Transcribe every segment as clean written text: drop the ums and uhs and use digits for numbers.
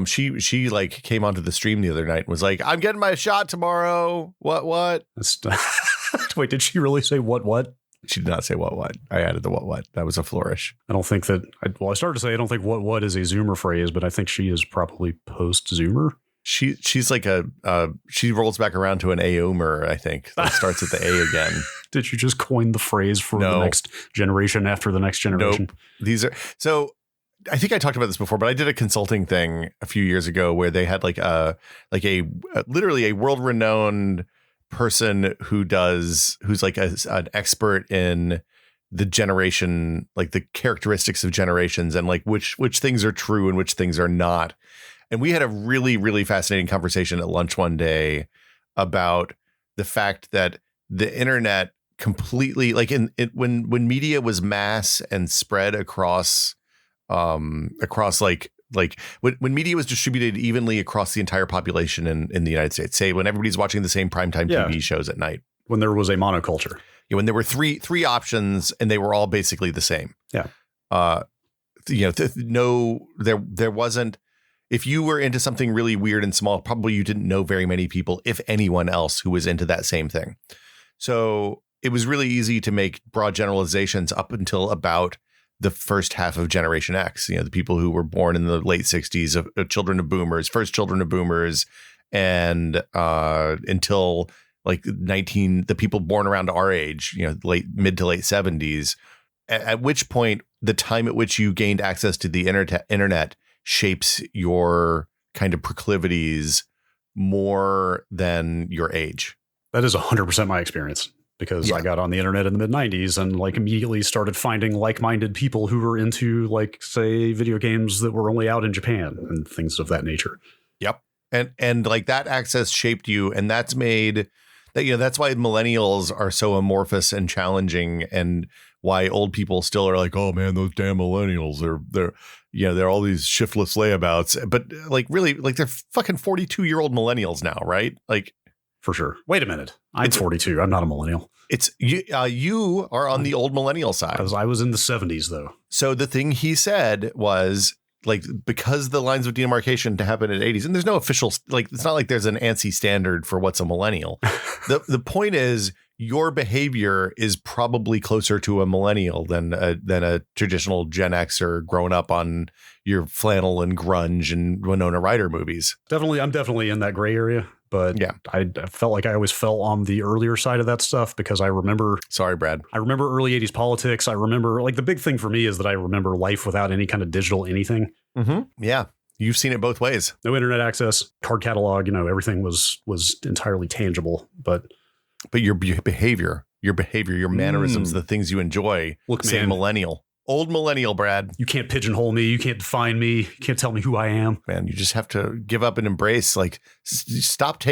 She like came onto the stream the other night and was like, I'm getting my shot tomorrow. What? Wait, did she really say what? She did not say what. I added the what. That was a flourish. I don't think that. I started to say I don't think what is a Zoomer phrase, but I think she is probably post Zoomer. She's like she rolls back around to an Aomer, I think. That starts at the A again. Did you just coin the phrase for the next generation after the next generation? Nope. These are so. I think I talked about this before, but I did a consulting thing a few years ago where they had literally a world renowned person who's like an expert in the generation, like the characteristics of generations and like which things are true and which things are not. And we had a really, really fascinating conversation at lunch one day about the fact that the internet completely, like when media was mass and spread across like when media was distributed evenly across the entire population in the United States, say when everybody's watching the same primetime TV shows at night, when there was a monoculture, when there were three options and they were all basically the same. Yeah. There wasn't, if you were into something really weird and small, probably you didn't know very many people, if anyone else, who was into that same thing. So it was really easy to make broad generalizations up until about the first half of Generation X, the people who were born in the late 60s, of children of boomers, first children of boomers, and until like the people born around our age, mid to late 70s, at which point the time at which you gained access to the internet shapes your kind of proclivities more than your age. That is 100% my experience. Because I got on the internet in the mid-90s and like immediately started finding like-minded people who were into like, say, video games that were only out in Japan and things of that nature. Yep. And like that access shaped you. And that's made that, that's why millennials are so amorphous and challenging, and why old people still are like, oh man, those damn millennials, they're all these shiftless layabouts. But like really, like they're fucking 42-year-old millennials now, right? Like, for sure. Wait a minute. I'm 42. I'm not a millennial. It's you are on the old millennial side. Because I was in the 70s, though. So the thing he said was like, because the lines of demarcation to happen at 80s, and there's no official, like, it's not like there's an ANSI standard for what's a millennial. The point is your behavior is probably closer to a millennial than a traditional Gen Xer growing up on your flannel and grunge and Winona Ryder movies. I'm definitely in that gray area. But yeah, I felt like I always fell on the earlier side of that stuff because I remember. Sorry, Brad. I remember early 80s politics. I remember, like, the big thing for me is that I remember life without any kind of digital anything. Mm-hmm. Yeah. You've seen it both ways. No internet access, card catalog, everything was entirely tangible. But your behavior, your mannerisms, the things you enjoy. Look, say man, millennial. Old millennial, Brad. You can't pigeonhole me. You can't define me. You can't tell me who I am. Man, you just have to give up and embrace. Like, stop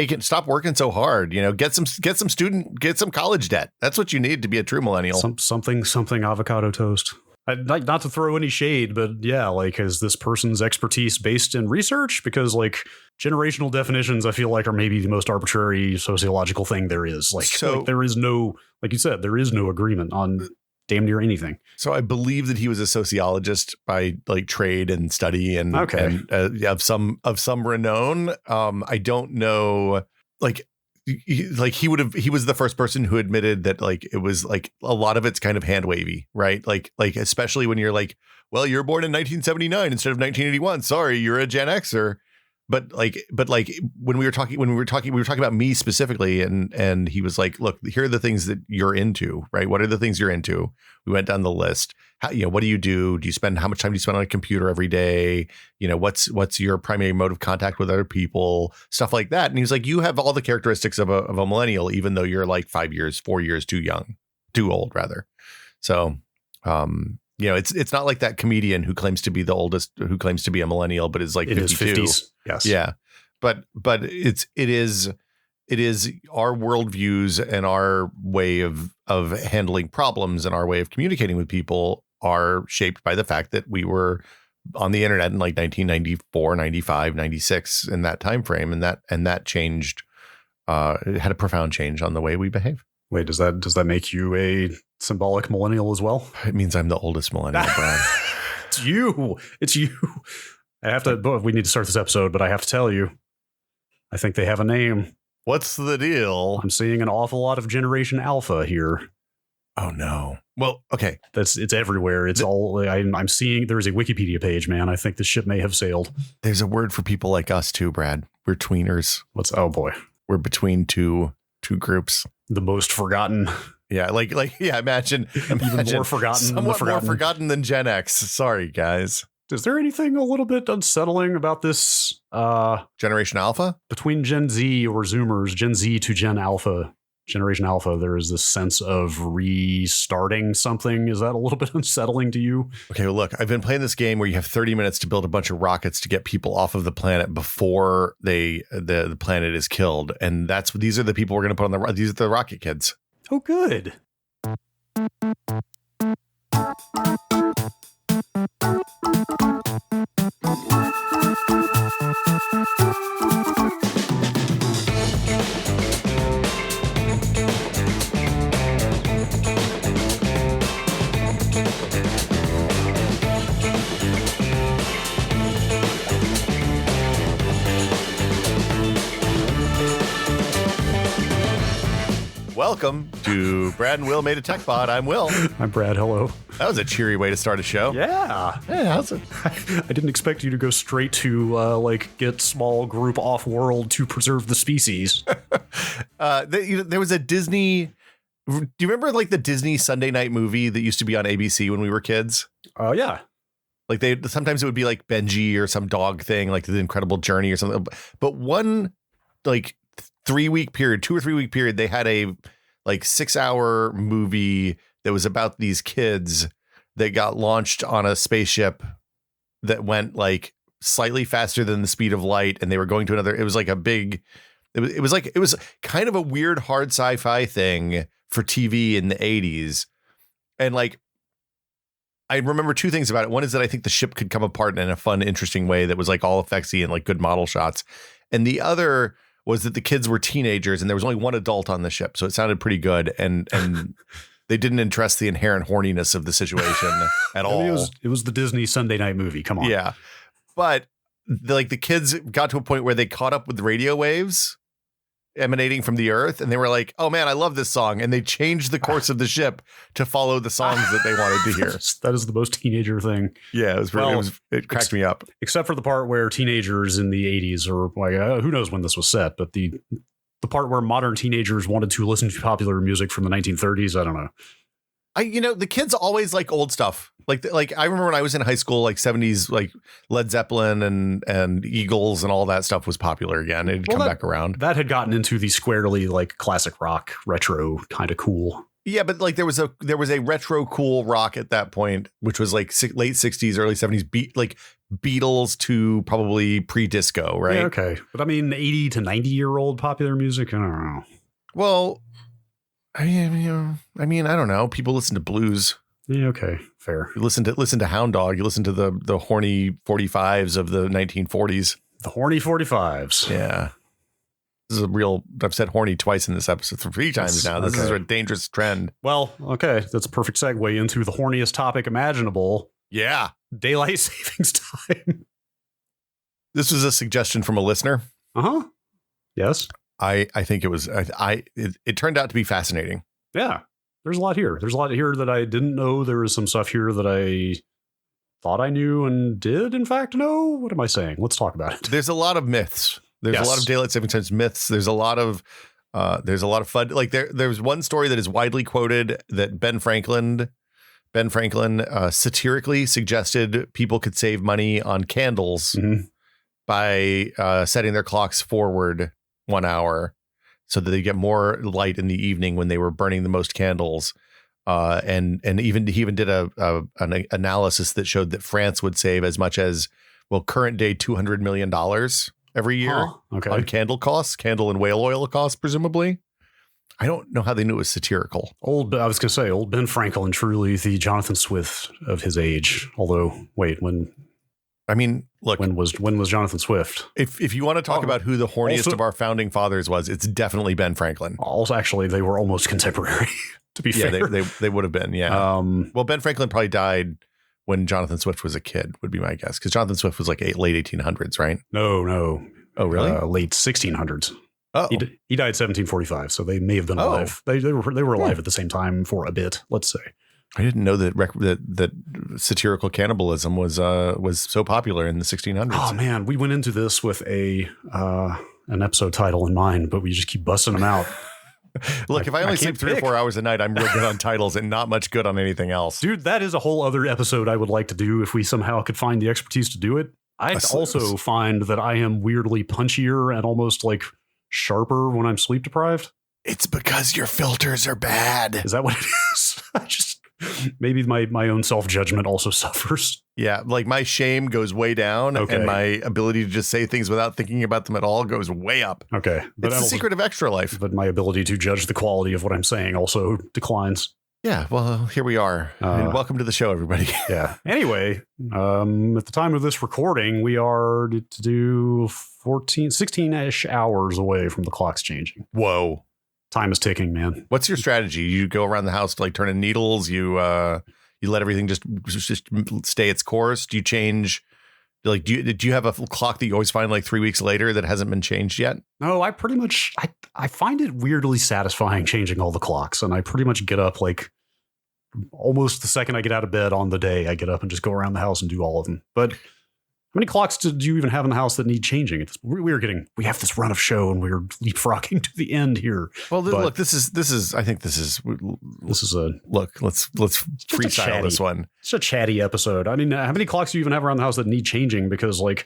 working so hard. Get some college debt. That's what you need to be a true millennial. Something avocado toast. Not to throw any shade, but yeah, like, is this person's expertise based in research? Because like generational definitions, I feel like are maybe the most arbitrary sociological thing there is. Like there is no, like you said, there is no agreement on damn near anything. So I believe that he was a sociologist by like trade and study and of some renown. I don't know, like he was the first person who admitted that like it was like a lot of it's kind of hand wavy, right? Like especially when you're like, well, you're born in 1979 instead of 1981. Sorry, you're a Gen Xer. But when we were talking about me specifically, and he was like, look, here are the things that you're into, right? What are the things you're into? We went down the list. What do you do? How much time do you spend on a computer every day? What's your primary mode of contact with other people? Stuff like that. And he was like, you have all the characteristics of a millennial, even though you're like 4 years too old rather. So, it's not like that comedian who claims to be the oldest, who claims to be a millennial, but is like 52. In his 50s. Yes. Yeah. But it is our worldviews and our way of handling problems and our way of communicating with people are shaped by the fact that we were on the internet in like 1994, 95, 96 in that time frame. And that changed, it had a profound change on the way we behave. Wait, does that make you a symbolic millennial as well? It means I'm the oldest millennial, Brad. It's you. I have to. We need to start this episode, but I have to tell you, I think they have a name. What's the deal? I'm seeing an awful lot of Generation Alpha here. Oh no. Well, okay. It's everywhere. It's all I'm seeing. There's a Wikipedia page, man. I think the ship may have sailed. There's a word for people like us too, Brad. We're tweeners. Oh boy. We're between two groups. The most forgotten. Yeah, imagine even more forgotten. Somewhat more forgotten than Gen X. Sorry, guys. Is there anything a little bit unsettling about this? Generation Alpha? Between Gen Z or Zoomers, Gen Z to Gen Alpha, Generation Alpha, there is this sense of restarting something. Is that a little bit unsettling to you? Okay, well, look, I've been playing this game where you have 30 minutes to build a bunch of rockets to get people off of the planet before the planet is killed. And these are the people we're going to put on these are the rocket kids. Oh, good. Welcome to Brad and Will Made a Tech Pod. I'm Will. I'm Brad. Hello. That was a cheery way to start a show. Yeah. How's it? I didn't expect you to go straight to get small group off world to preserve the species. There was a Disney. Do you remember like the Disney Sunday night movie that used to be on ABC when we were kids? Oh, yeah. Like sometimes it would be like Benji or some dog thing, like The Incredible Journey or something. But one like 2 or 3 week period, they had a like 6-hour movie that was about these kids that got launched on a spaceship that went like slightly faster than the speed of light. And they were going to another. It was like it was kind of a weird hard sci-fi thing for TV in the 80s. And like, I remember two things about it. One is that I think the ship could come apart in a fun, interesting way that was like all effectsy and like good model shots. And the other was that the kids were teenagers and there was only one adult on the ship. So it sounded pretty good. And they didn't address the inherent horniness of the situation at all. It was the Disney Sunday night movie. Come on. Yeah. But the kids got to a point where they caught up with the radio waves emanating from the earth. And they were like, oh man, I love this song. And they changed the course of the ship to follow the songs that they wanted to hear. That is the most teenager thing. Yeah, it cracked me up. Except for the part where teenagers in the 80s or like, who knows when this was set, but the part where modern teenagers wanted to listen to popular music from the 1930s. I don't know. The kids always like old stuff. Like I remember when I was in high school, like 70s, like Led Zeppelin and Eagles and all that stuff was popular again. It'd come back around. That had gotten into the squarely like classic rock retro kind of cool. Yeah, but like there was a retro cool rock at that point, which was like late 60s, early 70s, like Beatles to probably pre-disco, right? Yeah, okay. But I mean, 80 to 90-year-old popular music, I don't know. Well, I mean, I don't know. People listen to blues. Yeah, okay, fair. You listen to Hound Dog. You listen to the horny 45s of the 1940s. The horny 45s. Yeah. This is I've said horny twice in this episode, 3 times now. This is a dangerous trend. Well, okay. That's a perfect segue into the horniest topic imaginable. Yeah. Daylight savings time. This was a suggestion from a listener. Uh-huh. Yes. I think it was, it turned out to be fascinating. Yeah. There's a lot here. There's a lot here that I didn't know. There was some stuff here that I thought I knew and did, in fact, know. What am I saying? Let's talk about it. There's a lot of myths. There's a lot of daylight saving time myths. There's a lot of fun. Like there's one story that is widely quoted that Ben Franklin satirically suggested people could save money on candles by setting their clocks forward 1 hour so that they get more light in the evening when they were burning the most candles. And he even did an analysis that showed that France would save as much as, well, current day $200 million every year on candle and whale oil costs, presumably. I don't know how they knew it was satirical. Old Ben Franklin, truly the Jonathan Swift of his age. Although, wait, when was Jonathan Swift? If you want to talk about who the horniest of our founding fathers was, it's definitely Ben Franklin. Also, actually, they were almost contemporary. To be fair, they would have been. Yeah. Well, Ben Franklin probably died when Jonathan Swift was a kid, would be my guess. Because Jonathan Swift was like late 1800s, right? No. Oh, really? Late 1600s. Oh, he died 1745, so they may have been alive. They were alive at the same time for a bit, let's say. I didn't know that satirical cannibalism was so popular in the 1600s. Oh man, we went into this with an episode title in mind, but we just keep busting them out. Look, if I only sleep 3 or 4 hours a night, I'm real good on titles and not much good on anything else. Dude, that is a whole other episode I would like to do if we somehow could find the expertise to do it. I'd also find that I am weirdly punchier and almost like sharper when I'm sleep deprived. It's because your filters are bad. Is that what it is? Maybe my own self-judgment also suffers. Yeah, like my shame goes way down and my ability to just say things without thinking about them at all goes way up. Okay. But it's the secret of extra life. But my ability to judge the quality of what I'm saying also declines. Yeah, well, here we are. And welcome to the show, everybody. Yeah. Anyway, at the time of this recording, we are to do 16-ish hours away from the clocks changing. Whoa. Time is ticking, man. What's your strategy? You go around the house to like turning needles. You let everything just stay its course. Do you change? Like, do you have a clock that you always find like 3 weeks later that hasn't been changed yet? No, I pretty much I find it weirdly satisfying changing all the clocks, and I pretty much get up like almost the second I get out of bed on the day. I get up and just go around the house and do all of them. But how many clocks do you even have in the house that need changing? We have this run of show and we're leapfrogging to the end here. Well, look, this is a look. Let's freestyle this one. It's a chatty episode. I mean, how many clocks do you even have around the house that need changing? Because like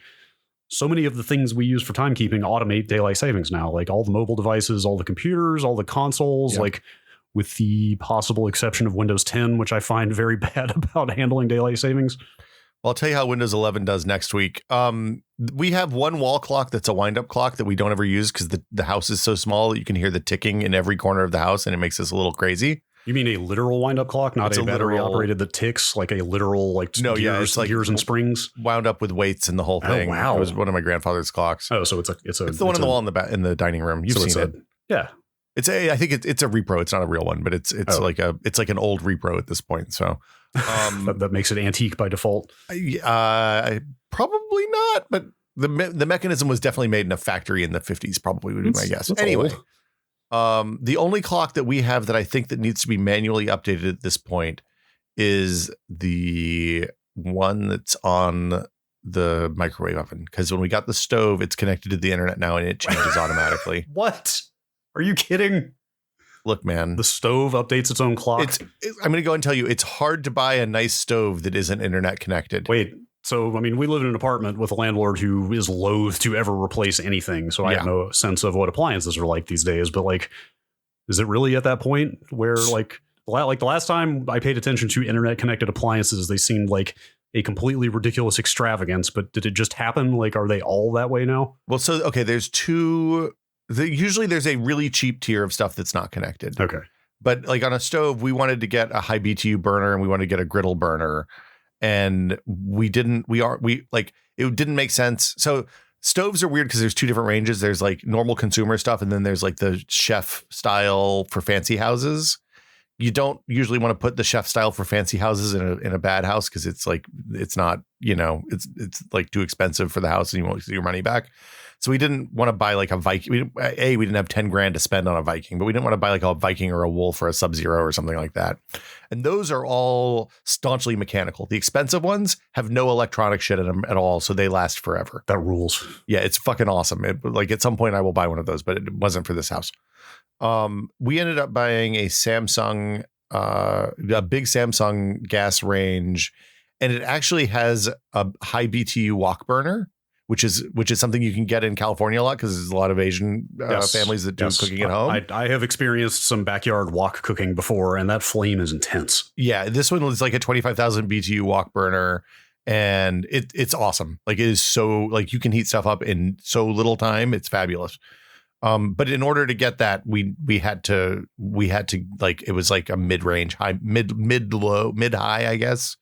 so many of the things we use for timekeeping automate daylight savings now. Like all the mobile devices, all the computers, all the consoles, like with the possible exception of Windows 10, which I find very bad about handling daylight savings. Well, I'll tell you how Windows 11 does next week. We have one wall clock that's a wind-up clock that we don't ever use because the house is so small that you can hear the ticking in every corner of the house, and it makes us a little crazy. You mean a literal wind-up clock, not a battery-operated that ticks, like a literal gears, like gears and springs? Wound up with weights and the whole thing. Oh, wow. It was one of my grandfather's clocks. Oh, so it's the one on the wall in the dining room. You've seen it. Yeah. I think it's a repro. It's not a real one, but it's like an old repro at this point. So that makes it antique by default. Probably not, but the mechanism was definitely made in a factory in the 50s. Probably would be my guess. Anyway, the only clock that we have that I think that needs to be manually updated at this point is the one that's on the microwave oven. Because when we got the stove, it's connected to the internet now and it changes automatically. What? Are you kidding? Look, man. The stove updates its own clock? I'm going to go and tell you, it's hard to buy a nice stove that isn't internet connected. Wait, so, I mean, we live in an apartment with a landlord who is loath to ever replace anything, so I have no sense of what appliances are like these days, but, like, is it really at that point where, like the last time I paid attention to internet-connected appliances, they seemed like a completely ridiculous extravagance, but did it just happen? Like, are they all that way now? Well, so, okay, there's two... Usually there's a really cheap tier of stuff that's not connected. Okay. But like on a stove, we wanted to get a high BTU burner and we wanted to get a griddle burner. And it didn't make sense. So stoves are weird because there's two different ranges. There's like normal consumer stuff. And then there's like the chef style for fancy houses. You don't usually want to put the chef style for fancy houses in a bad house because it's like, it's not, it's like too expensive for the house and you won't see your money back. So we didn't want to buy like a Viking. We didn't have 10 grand to spend on a Viking, but we didn't want to buy like a Viking or a Wolf or a Sub-Zero or something like that. And those are all staunchly mechanical. The expensive ones have no electronic shit in them at all. So they last forever. That rules. Yeah, it's fucking awesome. Like at some point I will buy one of those, but it wasn't for this house. We ended up buying a Samsung, a big Samsung gas range, and it actually has a high BTU wok burner. Which is something you can get in California a lot because there's a lot of Asian families that do cooking at home. I have experienced some backyard wok cooking before, and that flame is intense. Yeah, this one was like a 25,000 BTU wok burner, and it's awesome. Like it is so like you can heat stuff up in so little time. It's fabulous. But in order to get that, we had to like it was like a mid high, I guess,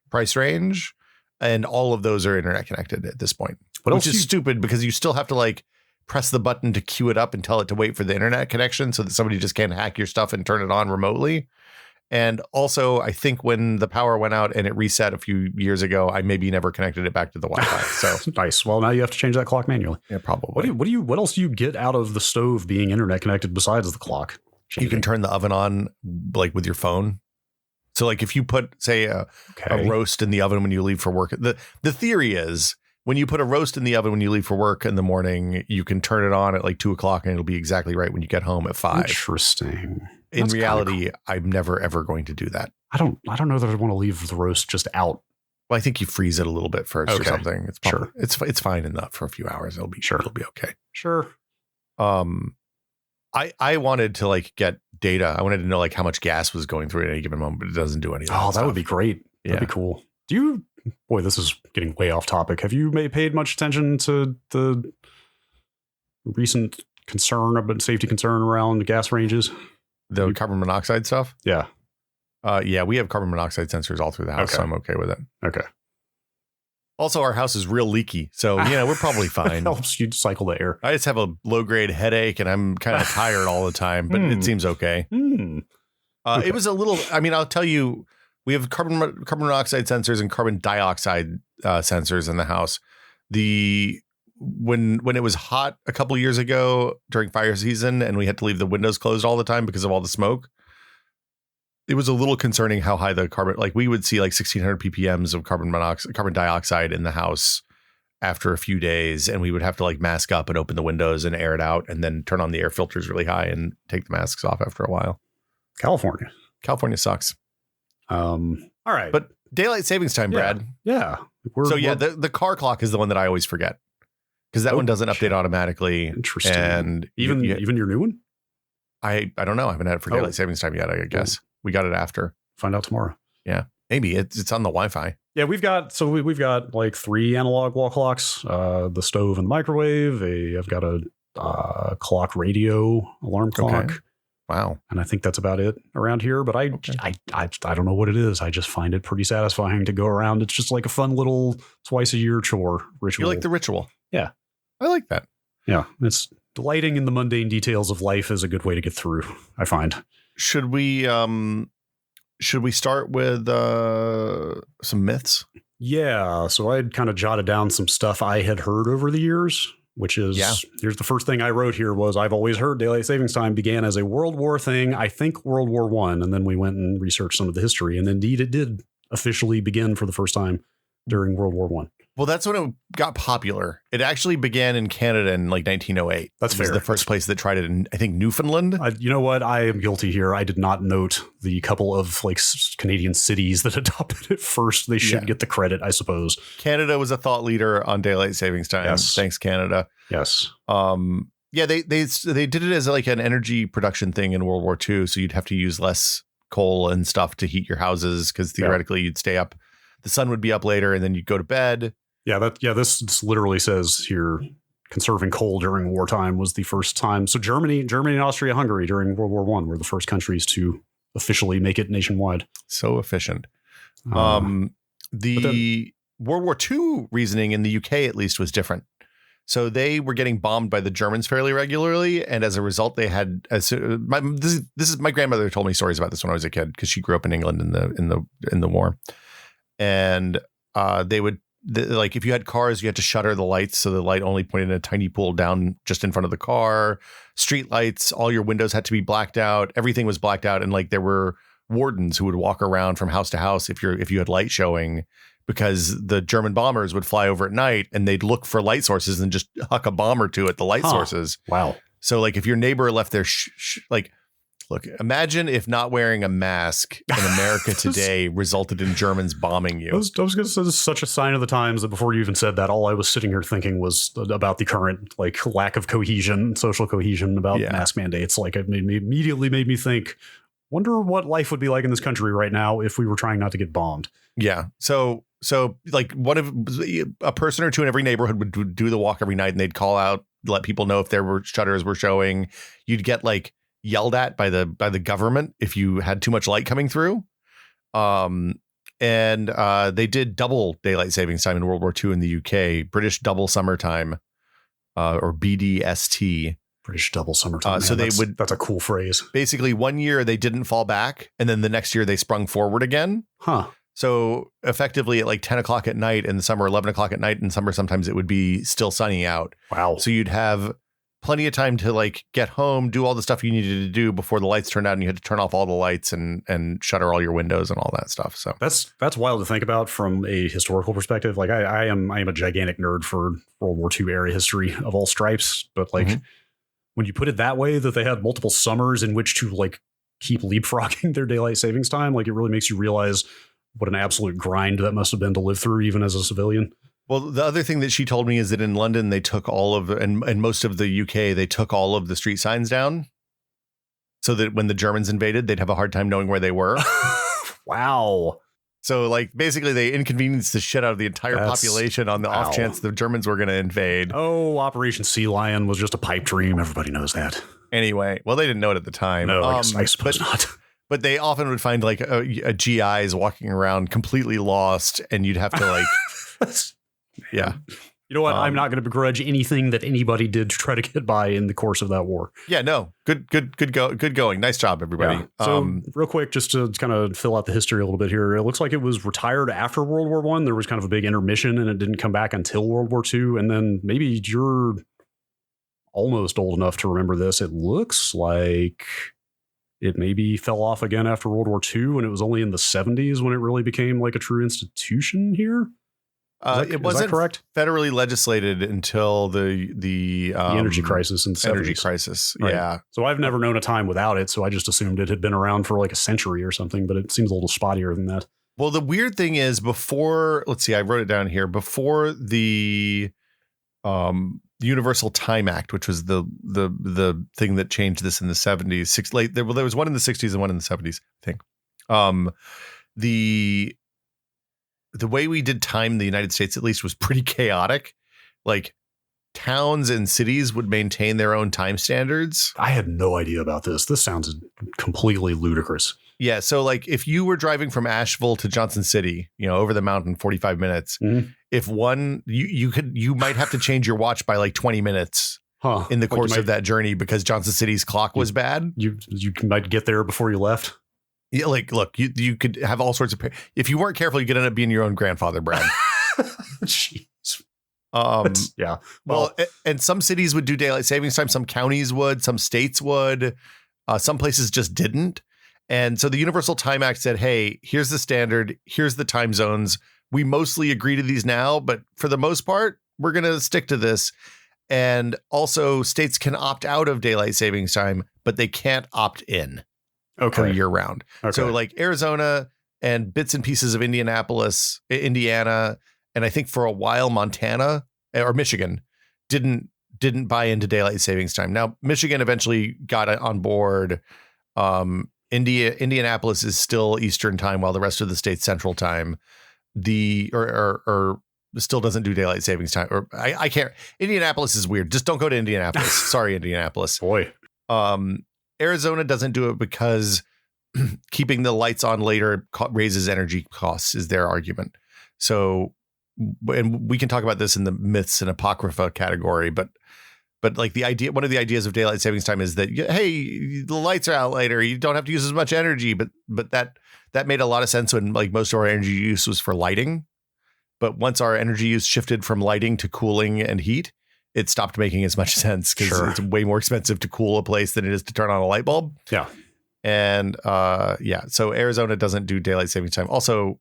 price range. And all of those are internet connected at this point, which is stupid because you still have to like press the button to queue it up and tell it to wait for the internet connection so that somebody just can't hack your stuff and turn it on remotely. And also, I think when the power went out and it reset a few years ago, I maybe never connected it back to the Wi-Fi. So nice. Well, now you have to change that clock manually. Yeah, probably. What else do you get out of the stove being internet connected besides the clock changing? You can turn the oven on like with your phone. So like if you put, say, a roast in the oven when you leave for work, the theory is when you put a roast in the oven when you leave for work in the morning, you can turn it on at like 2:00 and it'll be exactly right when you get home at 5. Interesting. In reality, I'm never ever going to do that. I don't know that I want to leave the roast just out. Well, I think you freeze it a little bit first or something. It's probably, sure. It's fine enough for a few hours. It'll be okay. Sure. I wanted to like get data. I wanted to know like how much gas was going through at any given moment, but it doesn't do anything. Oh, that would be great. That'd be cool. Boy, this is getting way off topic. Have you paid much attention to the recent safety concern around gas ranges? The carbon monoxide stuff? Yeah. Yeah, we have carbon monoxide sensors all through the house, so I'm okay with it. Okay. Also, our house is real leaky, so we're probably fine. Helps you cycle the air. I just have a low-grade headache, and I'm kind of tired all the time, but it seems okay. Okay. It was a little. I mean, I'll tell you, we have carbon monoxide sensors and carbon dioxide sensors in the house. When it was hot a couple of years ago during fire season, and we had to leave the windows closed all the time because of all the smoke, it was a little concerning how high the carbon, like we would see like 1600 ppms of carbon dioxide in the house after a few days. And we would have to like mask up and open the windows and air it out and then turn on the air filters really high and take the masks off after a while. California sucks. All right. But daylight savings time, Brad. Yeah. The car clock is the one that I always forget because that one doesn't update automatically. Interesting. And even your new one? I don't know. I haven't had it for daylight savings time yet, I guess. We got it after. Find out tomorrow. Yeah, maybe it's on the Wi-Fi. Yeah, we've got like 3 analog wall clocks, the stove and the microwave. I've got a clock radio alarm clock. Okay. Wow. And I think that's about it around here. But I don't know what it is. I just find it pretty satisfying to go around. It's just like a fun little twice a year chore ritual. You like the ritual? Yeah, I like that. Yeah, it's delighting in the mundane details of life is a good way to get through, I find. Should we start with some myths? Yeah, so I'd kind of jotted down some stuff I had heard over the years, which is, here's the first thing I wrote here was, I've always heard daylight savings time began as a World War thing, I think World War I, and then we went and researched some of the history, and indeed it did officially begin for the first time during World War I. Well, that's when it got popular. It actually began in Canada in like 1908. That's fair. It was the first place that tried it in, I think, Newfoundland. You know what? I am guilty here. I did not note the couple of like Canadian cities that adopted it first. They should get the credit, I suppose. Canada was a thought leader on daylight savings time. Yes. Thanks, Canada. Yes. Yeah, they did it as like an energy production thing in World War II. So you'd have to use less coal and stuff to heat your houses because theoretically you'd stay up. The sun would be up later and then you'd go to bed. Yeah, this literally says here, conserving coal during wartime was the first time. So Germany and Austria-Hungary during World War I were the first countries to officially make it nationwide. So efficient. The World War II reasoning in the UK, at least, was different. So they were getting bombed by the Germans fairly regularly, and as a result, they had my grandmother told me stories about this when I was a kid because she grew up in England in the war, and they would. Like if you had cars, you had to shutter the lights so the light only pointed in a tiny pool down just in front of the car. Street lights, all your windows had to be blacked out. Everything was blacked out, and like there were wardens who would walk around from house to house if you had light showing, because the German bombers would fly over at night and they'd look for light sources and just huck a bomb or two at the light sources. Wow. So like if your neighbor left their look, imagine if not wearing a mask in America today resulted in Germans bombing you. I was going to say this is such a sign of the times that before you even said that, all I was sitting here thinking was about the current like lack of cohesion, social cohesion about mask mandates. Like it immediately made me think, wonder what life would be like in this country right now if we were trying not to get bombed. Yeah. So like a person or two in every neighborhood would do the walk every night and they'd call out, let people know if there were shutters were showing. You'd get like yelled at by the government if you had too much light coming through. And they did double daylight savings time in World War II in the UK, British double summertime, or BDST. British double summertime. So that's a cool phrase. Basically, 1 year they didn't fall back, and then the next year they sprung forward again. Huh. So effectively at like 10 o'clock at night in the summer, 11 o'clock at night in summer, sometimes it would be still sunny out. Wow. So you'd have plenty of time to like get home, do all the stuff you needed to do before the lights turned out, and you had to turn off all the lights and shutter all your windows and all that stuff. So that's wild to think about from a historical perspective. Like I am a gigantic nerd for World War II era history of all stripes, but like when you put it that way, that they had multiple summers in which to like keep leapfrogging their daylight savings time, like it really makes you realize what an absolute grind that must have been to live through, even as a civilian. Well, the other thing that she told me is that in London, they took all of, and most of the UK, they took all of the street signs down so that when the Germans invaded, they'd have a hard time knowing where they were. Wow. So like basically they inconvenienced the shit out of the entire population on the off chance the Germans were going to invade. Oh, Operation Sea Lion was just a pipe dream. Everybody knows that. Anyway, well, they didn't know it at the time. No, I suppose not. But they often would find like a GIs walking around completely lost, and you'd have to like, yeah. You know what? I'm not going to begrudge anything that anybody did to try to get by in the course of that war. Yeah, no, good going. Nice job, everybody. Yeah. So real quick, just to kind of fill out the history a little bit here, it looks like it was retired after World War I. There was kind of a big intermission, and it didn't come back until World War II. And then maybe you're almost old enough to remember this. It looks like it maybe fell off again after World War II, and it was only in the 70s when it really became like a true institution here. It wasn't correct? Federally legislated until the energy crisis in the 70s. Energy crisis, right. Yeah. So I've never known a time without it, so I just assumed it had been around for like a century or something, but it seems a little spottier than that. Well, the weird thing is before, let's see, I wrote it down here, before the Universal Time Act, which was the thing that changed this in the 70s. There was one in the 60s and one in the 70s, I think. The way we did time in the United States, at least, was pretty chaotic. Like towns and cities would maintain their own time standards. I had no idea about this. This sounds completely ludicrous. Yeah. So like if you were driving from Asheville to Johnson City, over the mountain, 45 minutes, if you might have to change your watch by like 20 minutes in the course of that journey because Johnson City's clock was bad. You might get there before you left. Yeah, like, look, you could have all sorts of. If you weren't careful, you could end up being your own grandfather, Brad. Jeez. Yeah. Well, and some cities would do daylight savings time. Some counties would. Some states would. Some places just didn't. And so the Universal Time Act said, "Hey, here's the standard. Here's the time zones. We mostly agree to these now, but for the most part, we're going to stick to this." And also, states can opt out of daylight savings time, but they can't opt in. For year round. Okay. So like Arizona and bits and pieces of Indiana, and I think for a while Montana or Michigan didn't buy into daylight savings time. Now Michigan eventually got on board. Indianapolis is still Eastern time while the rest of the state's Central time. Or still doesn't do daylight savings time. Or I can't. Indianapolis is weird. Just don't go to Indianapolis. Sorry, Indianapolis. Boy. Arizona doesn't do it because keeping the lights on later raises energy costs is their argument. So, and we can talk about this in the myths and apocrypha category, but like one of the ideas of daylight savings time is that, hey, the lights are out later. You don't have to use as much energy, but that made a lot of sense when like most of our energy use was for lighting. But once our energy use shifted from lighting to cooling and heat, it stopped making as much sense because it's way more expensive to cool a place than it is to turn on a light bulb. Yeah. And so Arizona doesn't do daylight savings time. Also,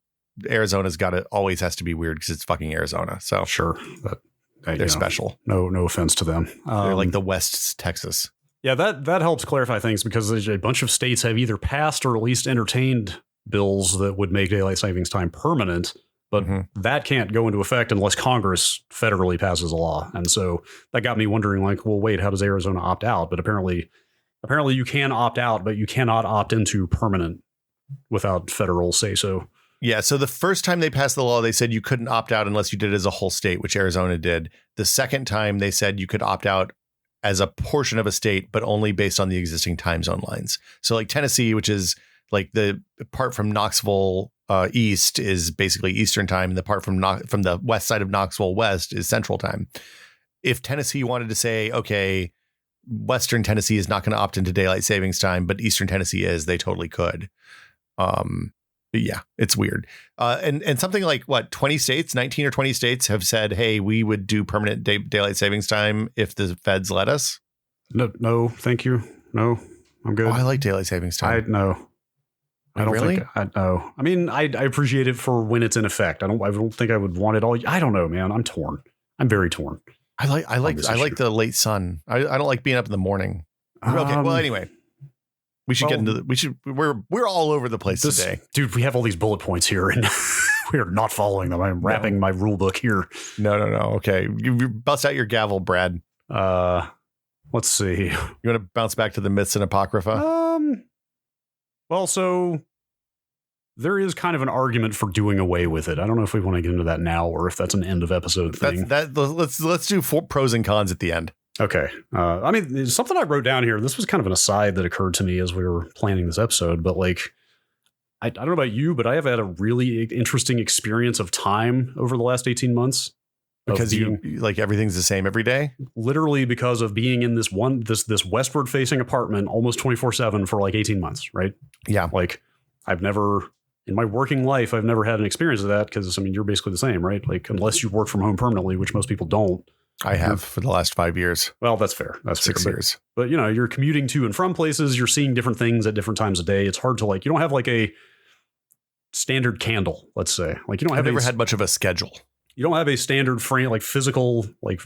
Arizona's always has to be weird because it's fucking Arizona. So sure. But, they're special. No offense to them. They're like the West's Texas. Yeah, that helps clarify things because a bunch of states have either passed or at least entertained bills that would make daylight savings time permanent. But that can't go into effect unless Congress federally passes a law. And so that got me wondering, like, well, wait, how does Arizona opt out? But apparently you can opt out, but you cannot opt into permanent without federal say so. Yeah. So the first time they passed the law, they said you couldn't opt out unless you did it as a whole state, which Arizona did. The second time they said you could opt out as a portion of a state, but only based on the existing time zone lines. So like Tennessee, which is like the part from Knoxville east is basically Eastern time, and the part from the west side of Knoxville west is Central time. If Tennessee wanted to say, okay, Western Tennessee is not going to opt into daylight savings time, but Eastern Tennessee is. They totally could. But yeah, it's weird. And something like 20 states, 19 or 20 states have said, hey, we would do permanent daylight savings time if the feds let us. No, thank you. No, I'm good. Oh, I like daylight savings time. I don't really? think I know. I mean, I appreciate it for when it's in effect. I don't think I would want it all. I don't know, man. I'm torn. I'm very torn. I like the late sun. I don't like being up in the morning. Okay. Well, anyway, we should get into we're all over the place today. Dude, we have all these bullet points here and we are not following them. I'm wrapping my rule book here. No. Okay. You bust out your gavel, Brad. Let's see. You want to bounce back to the myths and apocrypha? Well, so there is kind of an argument for doing away with it. I don't know if we want to get into that now or if that's an end of episode thing. Let's do pros and cons at the end. Okay. I mean, something I wrote down here. This was kind of an aside that occurred to me as we were planning this episode. But like, I don't know about you, but I have had a really interesting experience of time over the last 18 months. Because you like everything's the same every day? Literally because of being in this westward facing apartment almost 24/7 for like 18 months, right? Yeah. Like I've never in my working life, I've never had an experience of that because I mean, you're basically the same, right? Like unless you work from home permanently, which most people don't. I have for the last 5 years. Well, that's fair. That's 6 years. But you know, you're commuting to and from places, you're seeing different things at different times of day. It's hard to like, you don't have like a standard candle, let's say. Like you don't have never had much of a schedule. You don't have a standard frame, like physical, like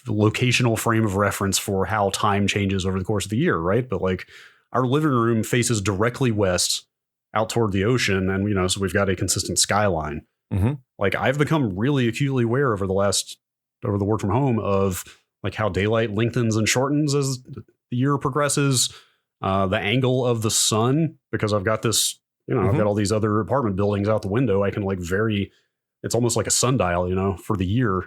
locational frame of reference for how time changes over the course of the year, right? But like our living room faces directly west out toward the ocean. And, you know, so we've got a consistent skyline. Mm-hmm. Like I've become really acutely aware over the work from home of like how daylight lengthens and shortens as the year progresses, the angle of the sun, because I've got this, you know, I've got all these other apartment buildings out the window. I can like it's almost like a sundial, you know, for the year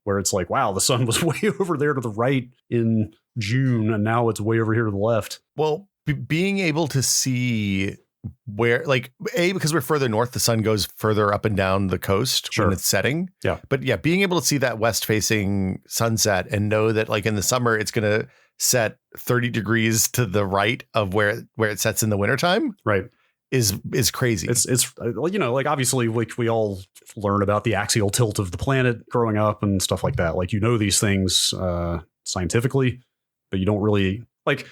where it's like, wow, the sun was way over there to the right in June and now it's way over here to the left. Well, being able to see where like because we're further north, the sun goes further up and down the coast when it's setting. Yeah. But yeah, being able to see that west facing sunset and know that like in the summer, it's going to set 30 degrees to the right of where it sets in the wintertime. Right. Is crazy. It's you know, like obviously like we all learn about the axial tilt of the planet growing up and stuff like that. Like, you know, these things scientifically, but you don't really like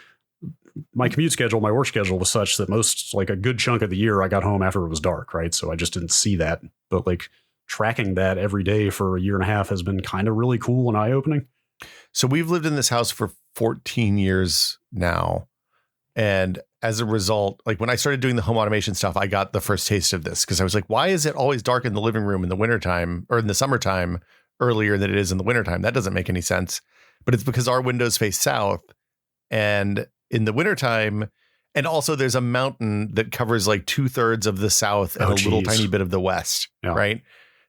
my commute schedule. My work schedule was such that most like a good chunk of the year I got home after it was dark. Right. So I just didn't see that. But like tracking that every day for a year and a half has been kind of really cool and eye opening. So we've lived in this house for 14 years now. And as a result, like when I started doing the home automation stuff, I got the first taste of this because I was like, why is it always dark in the living room in the wintertime or in the summertime earlier than it is in the wintertime? That doesn't make any sense. But it's because our windows face south and in the wintertime. And also there's a mountain that covers like 2/3 of the south and little tiny bit of the west. Yeah. Right.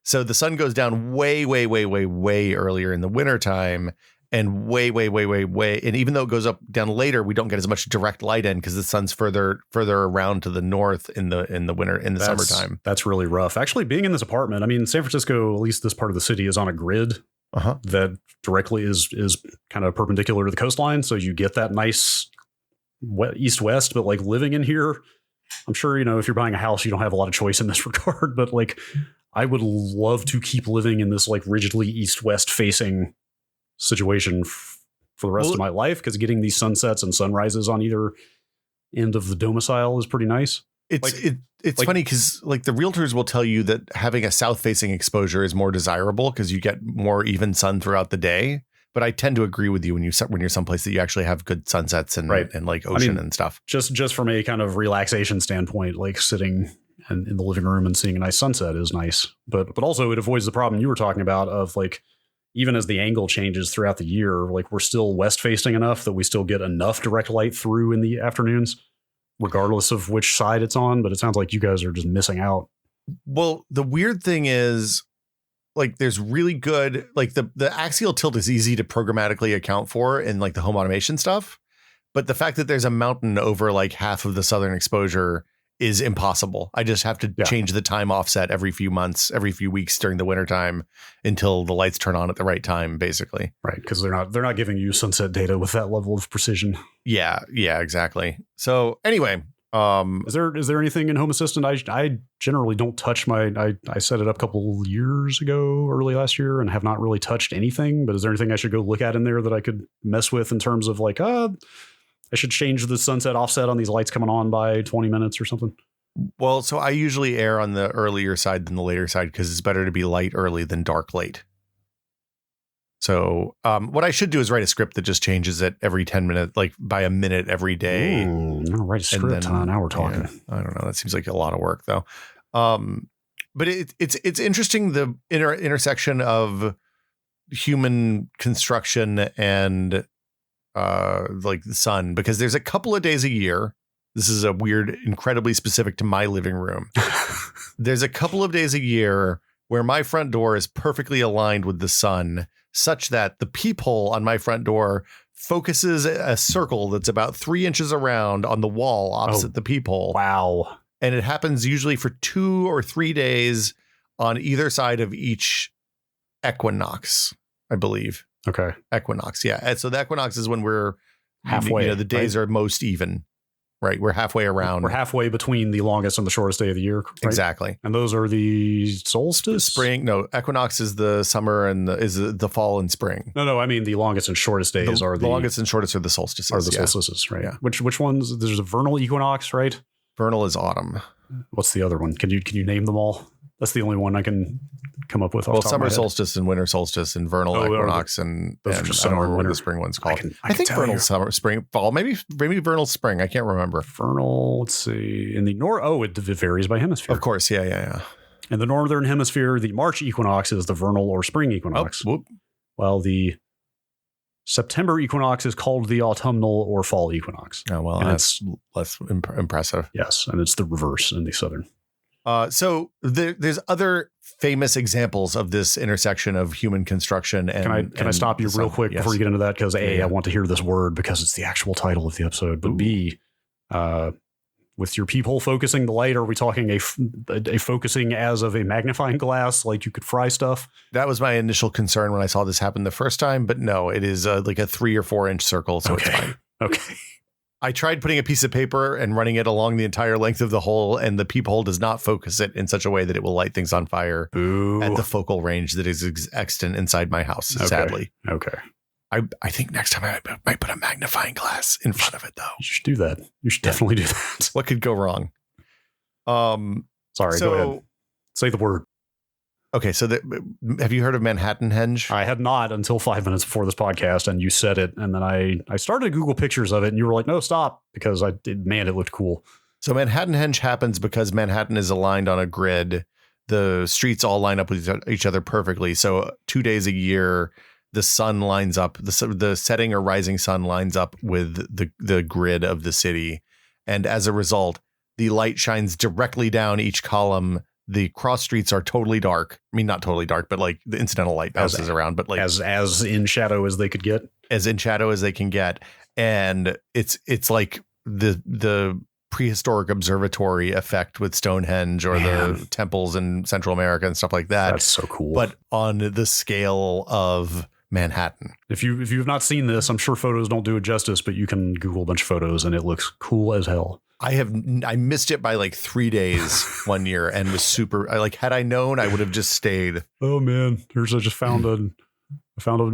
So the sun goes down way, way, way, way, way earlier in the wintertime. And way. And even though it goes up down later, we don't get as much direct light in because the sun's further around to the north in the summertime. That's really rough. Actually, being in this apartment, I mean, San Francisco, at least this part of the city, is on a grid that directly is kind of perpendicular to the coastline. So you get that nice east-west, but like living in here, I'm sure, you know, if you're buying a house, you don't have a lot of choice in this regard. But like, I would love to keep living in this like rigidly east-west facing situation for the rest of my life, because getting these sunsets and sunrises on either end of the domicile is pretty nice. It's funny because like the realtors will tell you that having a south facing exposure is more desirable because you get more even sun throughout the day. But I tend to agree with you when you're someplace that you actually have good sunsets and like ocean and stuff. Just from a kind of relaxation standpoint, like sitting in the living room and seeing a nice sunset is nice. But also it avoids the problem you were talking about of like, even as the angle changes throughout the year, like we're still west facing enough that we still get enough direct light through in the afternoons, regardless of which side it's on. But it sounds like you guys are just missing out. Well, the weird thing is like there's really good, like the axial tilt is easy to programmatically account for in like the home automation stuff. But the fact that there's a mountain over like half of the southern exposure is impossible. I just have to change the time offset every few months, every few weeks during the wintertime until the lights turn on at the right time, basically. Right, because they're not giving you sunset data with that level of precision. Yeah, exactly. So anyway, is there anything in Home Assistant? I generally don't touch I set it up a couple years ago, early last year, and have not really touched anything. But is there anything I should go look at in there that I could mess with in terms of like, I should change the sunset offset on these lights coming on by 20 minutes or something? Well, so I usually err on the earlier side than the later side because it's better to be light early than dark late. So what I should do is write a script that just changes it every 10 minutes, like by a minute every day. I'm going to write a script. Now we're talking. Yeah, I don't know. That seems like a lot of work, though. But it's interesting, the intersection of human construction and like the sun, because there's a couple of days a year. This is a weird, incredibly specific to my living room. There's a couple of days a year where my front door is perfectly aligned with the sun, such that the peephole on my front door focuses a circle that's about 3 inches around on the wall opposite the peephole. Wow. And it happens usually for 2 or 3 days on either side of each equinox, I believe. Okay. Equinox. Yeah. And so the equinox is when we're halfway. The days are most even, right? We're halfway around. We're halfway between the longest and the shortest day of the year. Right? Exactly. And those are the solstice? Spring. No, equinox is the summer and is the fall and spring. No. I mean, the longest and shortest days are the longest and shortest are the solstices. Are the solstices, right? Yeah. Which ones? There's a vernal equinox, right? Vernal is autumn. What's the other one? Can you name them all? That's the only one I can come up with. Well, summer solstice and winter solstice and vernal equinox and those are just summer and winter. What the spring one's called. I think vernal, summer, spring, fall. Maybe vernal spring. I can't remember. Vernal. Let's see. In the it varies by hemisphere. Of course, yeah. In the northern hemisphere, the March equinox is the vernal or spring equinox. While the September equinox is called the autumnal or fall equinox. Oh well, and that's less impressive. Yes, and it's the reverse in the southern. So there's other famous examples of this intersection of human construction and can I stop you real quick before you get into that? Because I want to hear this word because it's the actual title of the episode. But B, with your peephole focusing the light, are we talking a focusing as of a magnifying glass, like you could fry stuff? That was my initial concern when I saw this happen the first time. But no, it is like a 3 or 4 inch circle, so it's fine. Okay. I tried putting a piece of paper and running it along the entire length of the hole, and the peephole does not focus it in such a way that it will light things on fire at the focal range that is extant inside my house, sadly. Okay. I think next time I might put a magnifying glass in front of it, though. You should do that. You should definitely do that. What could go wrong? Sorry, go ahead. Say the word. Okay, so have you heard of Manhattanhenge? I had not until 5 minutes before this podcast, and you said it, and then I started to Google pictures of it, and you were like, "No, stop," because it looked cool. So Manhattanhenge happens because Manhattan is aligned on a grid. The streets all line up with each other perfectly. So 2 days a year, the sun lines up. The setting or rising sun lines up with the grid of the city, and as a result, the light shines directly down each column. The cross streets are totally dark. I mean, not totally dark, but like the incidental light bounces around, but like as in shadow as they could get, as in shadow as they can get. And it's like the prehistoric observatory effect with Stonehenge or the temples in Central America and stuff like that. That's so cool. But on the scale of Manhattan. If you've not seen this, I'm sure photos don't do it justice, but you can Google a bunch of photos and it looks cool as hell. I missed it by like 3 days one year and was super. Had I known, I would have just stayed. Oh man, I just found an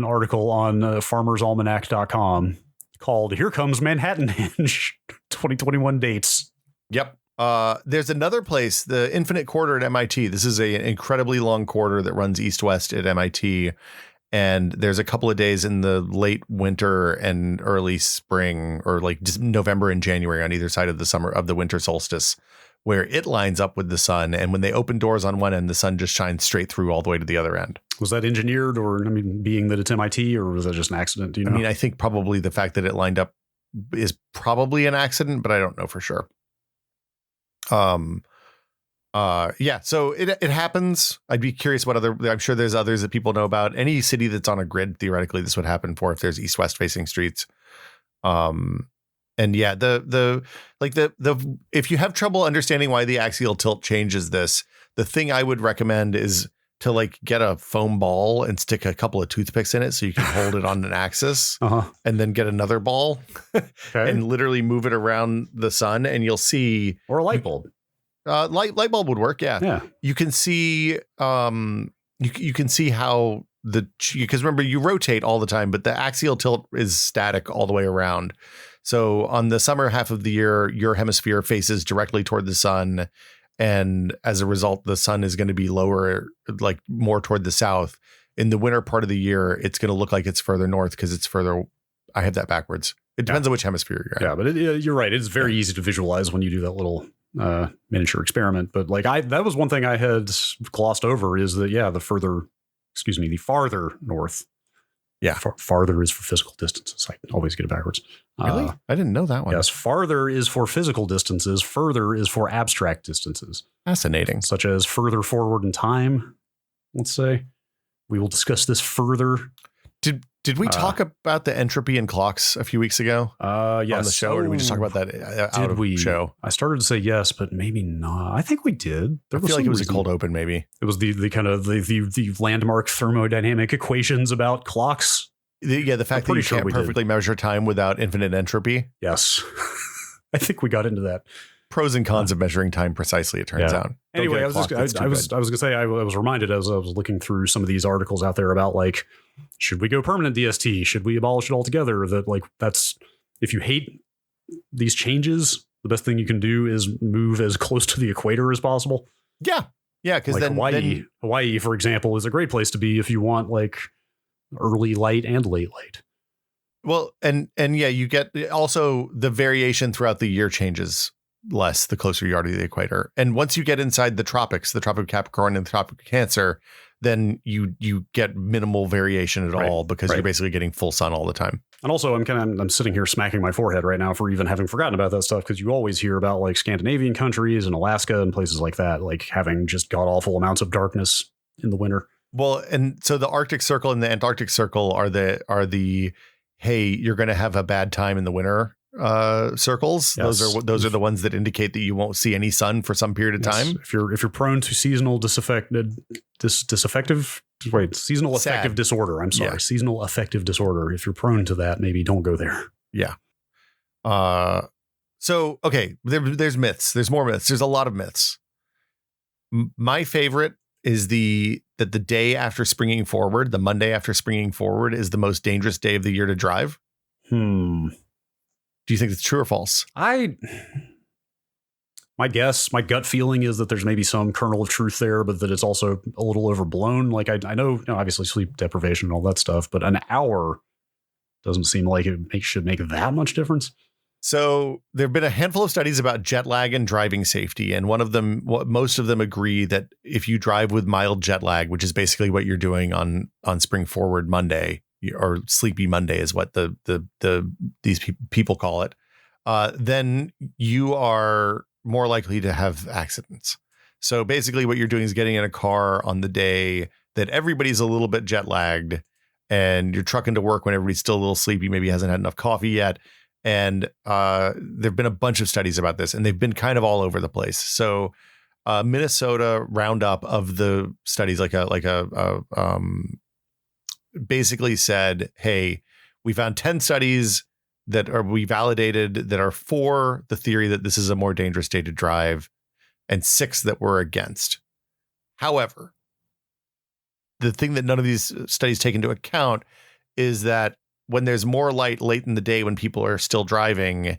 article on farmersalmanac.com called "Here Comes Manhattanhenge 2021 Dates." Yep. There's another place, the Infinite Quarter at MIT. This is an incredibly long quarter that runs east-west at MIT. And there's a couple of days in the late winter and early spring, or like just November and January on either side of the winter solstice, where it lines up with the sun. And when they open doors on one end, the sun just shines straight through all the way to the other end. Was that engineered, or being that it's MIT, or was that just an accident? Do you know? I mean, I think probably the fact that it lined up is probably an accident, but I don't know for sure. So it happens. I'd be curious I'm sure there's others that people know about. Any city that's on a grid, theoretically, this would happen for if there's east-west facing streets. And yeah, the if you have trouble understanding why the axial tilt changes this, the thing I would recommend is to like get a foam ball and stick a couple of toothpicks in it so you can hold it on an axis, and then get another ball and literally move it around the sun, and you'll see. Or a light bulb. Light bulb would work. Yeah. You can see you can see how because remember, you rotate all the time, but the axial tilt is static all the way around. So on the summer half of the year, your hemisphere faces directly toward the sun. And as a result, the sun is going to be lower, like more toward the south. In the winter part of the year, it's going to look like it's further north because it's further. I have that backwards. It depends on which hemisphere you're in. Yeah, but you're right. It's very easy to visualize when you do that little miniature experiment. But like that was one thing I had glossed over is that, the farther north. Yeah. Farther is for physical distances. I always get it backwards. Really? I didn't know that one. Yes. Farther is for physical distances. Further is for abstract distances. Fascinating. Such as further forward in time, let's say. We will discuss this further. Did we talk about the entropy in clocks a few weeks ago? Yes. On the show, or did we just talk about that out of the show? I started to say yes, but maybe not. I think we did. I feel like it was a cold open, maybe. It was the kind of the landmark thermodynamic equations about clocks. The fact that you can't perfectly measure time without infinite entropy. Yes. I think we got into that. Pros and cons of measuring time precisely, it turns out. Anyway, I was going to say, I was reminded as I was looking through some of these articles out there about like, should we go permanent DST? Should we abolish it altogether? That like, that's, if you hate these changes, the best thing you can do is move as close to the equator as possible. Yeah. Yeah. Because like Hawaii, for example, is a great place to be if you want like early light and late light. Well, and yeah, you get also the variation throughout the year changes less the closer you are to the equator. And once you get inside the tropics, the Tropic of Capricorn and the Tropic of Cancer, then you get minimal variation at all because you're basically getting full sun all the time. And also I'm sitting here smacking my forehead right now for even having forgotten about that stuff, because you always hear about like Scandinavian countries and Alaska and places like that, like having just god awful amounts of darkness in the winter. Well, and so the Arctic Circle and the Antarctic Circle are the hey, you're going to have a bad time in the winter circles. Yes. Those are the ones that indicate that you won't see any sun for some period of time. If you're prone to seasonal affective disorder. I'm sorry, seasonal affective disorder. If you're prone to that, maybe don't go there. Yeah. So okay, there's myths. There's more myths. There's a lot of myths. My favorite is that the day after springing forward, the Monday after springing forward, is the most dangerous day of the year to drive. Do you think it's true or false? My gut feeling is that there's maybe some kernel of truth there, but that it's also a little overblown. Like I know, obviously sleep deprivation and all that stuff, but an hour doesn't seem like it should make that much difference. So there have been a handful of studies about jet lag and driving safety. And most of them agree that if you drive with mild jet lag, which is basically what you're doing on spring forward Monday, or sleepy Monday is what these people call it, then you are more likely to have accidents. So basically what you're doing is getting in a car on the day that everybody's a little bit jet lagged, and you're trucking to work when everybody's still a little sleepy, maybe hasn't had enough coffee yet. And there've been a bunch of studies about this, and they've been kind of all over the place. So Minnesota roundup of the studies, basically said, hey, we found 10 studies we validated that are for the theory that this is a more dangerous day to drive, and 6 that were against. However, the thing that none of these studies take into account is that when there's more light late in the day, when people are still driving,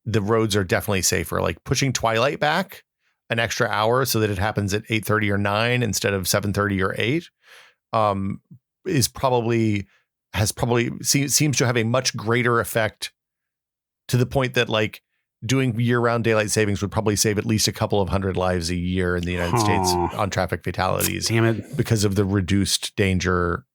the roads are definitely safer. Like pushing twilight back an extra hour so that it happens at 8:30 or 9 instead of 7:30 or 8 seems to have a much greater effect, to the point that like doing year-round daylight savings would probably save at least a couple of hundred lives a year in the United States on traffic fatalities. Damn it. Because of the reduced danger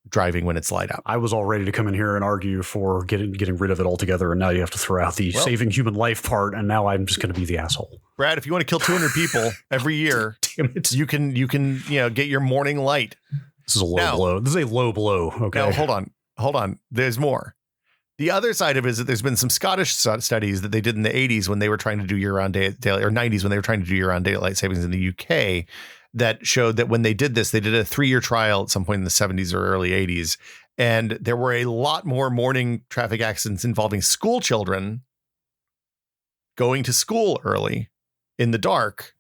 driving when it's light out. I was all ready to come in here and argue for getting rid of it altogether, and now you have to throw out the saving human life part, and now I'm just going to be the asshole. Brad, if you want to kill 200 people every year, damn it, you can get your morning light. This is a low blow. This is a low blow. Okay. Now, hold on. There's more. The other side of it is that there's been some Scottish studies that they did in the 80s when they were trying to do year-round daylight, or 90s when they were trying to do year-round daylight savings in the UK, that showed that when they did this, they did a 3-year trial at some point in the 70s or early 80s. And there were a lot more morning traffic accidents involving school children going to school early in the dark.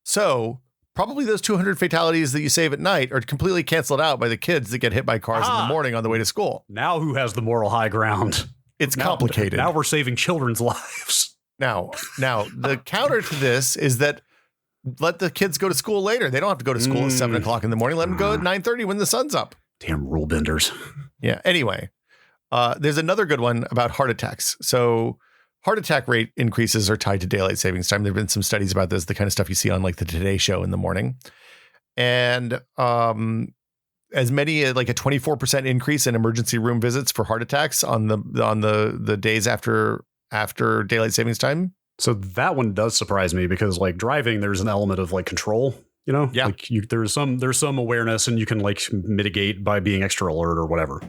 So probably those 200 fatalities that you save at night are completely canceled out by the kids that get hit by cars in the morning on the way to school. Now who has the moral high ground? It's complicated. Now we're saving children's lives. Now, the counter to this is that let the kids go to school later. They don't have to go to school at 7 o'clock in the morning. Let them go at 9:30 when the sun's up. Damn rule benders. Yeah. Anyway, there's another good one about heart attacks. So heart attack rate increases are tied to daylight savings time. There have been some studies about this, the kind of stuff you see on like the Today Show in the morning. And as many like a 24% increase in emergency room visits for heart attacks on the days after daylight savings time. So that one does surprise me because like driving, there's an element of like control, you know, yeah. Like there's some awareness and you can like mitigate by being extra alert or whatever,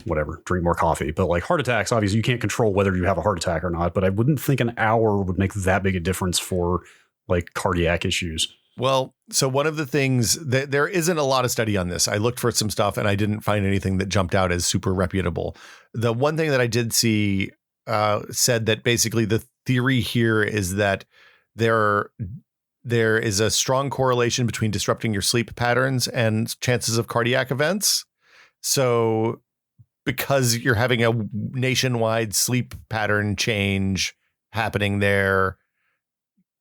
drink more coffee. But like heart attacks, obviously you can't control whether you have a heart attack or not. But I wouldn't think an hour would make that big a difference for like cardiac issues. Well, so one of the things that there isn't a lot of study on this. I looked for some stuff and I didn't find anything that jumped out as super reputable. The one thing that I did see said that basically the theory here is that there is a strong correlation between disrupting your sleep patterns and chances of cardiac events. So because you're having a nationwide sleep pattern change happening there,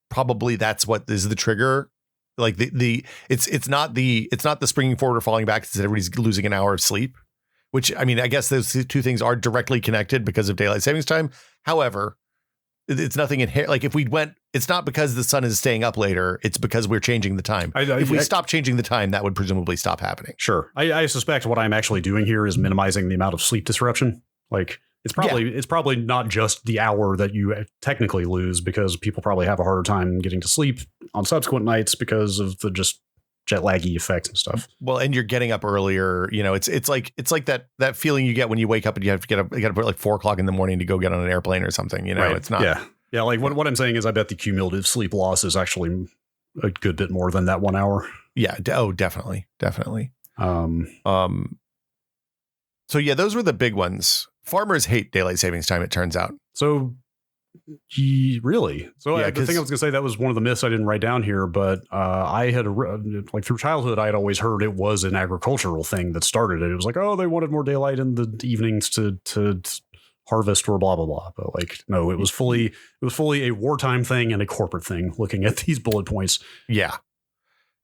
probably that's what is the trigger. Like it's not the springing forward or falling back. It's that everybody's losing an hour of sleep, which, I mean, I guess those two things are directly connected because of daylight savings time. However, it's nothing inherent. Like if we went, it's not because the sun is staying up later. It's because we're changing the time. If we stop changing the time, that would presumably stop happening. Sure. I suspect what I'm actually doing here is minimizing the amount of sleep disruption. Like it's probably not just the hour that you technically lose, because people probably have a harder time getting to sleep on subsequent nights because of the just jet laggy effects and stuff. Well, and you're getting up earlier. You know, it's like that feeling you get when you wake up and you have to get up at like 4 o'clock in the morning to go get on an airplane or something. You know, right. It's not. Yeah. Like what I'm saying is, I bet the cumulative sleep loss is actually a good bit more than that 1 hour. Yeah. Oh, definitely. So yeah, those were the big ones. Farmers hate daylight savings time, it turns out. So really? So yeah, the thing I was going to say, that was one of the myths I didn't write down here, but I had like through childhood, I had always heard it was an agricultural thing that started it. It was like, oh, they wanted more daylight in the evenings to harvest or blah, blah, blah. But like, no, it was fully a wartime thing and a corporate thing, looking at these bullet points. Yeah.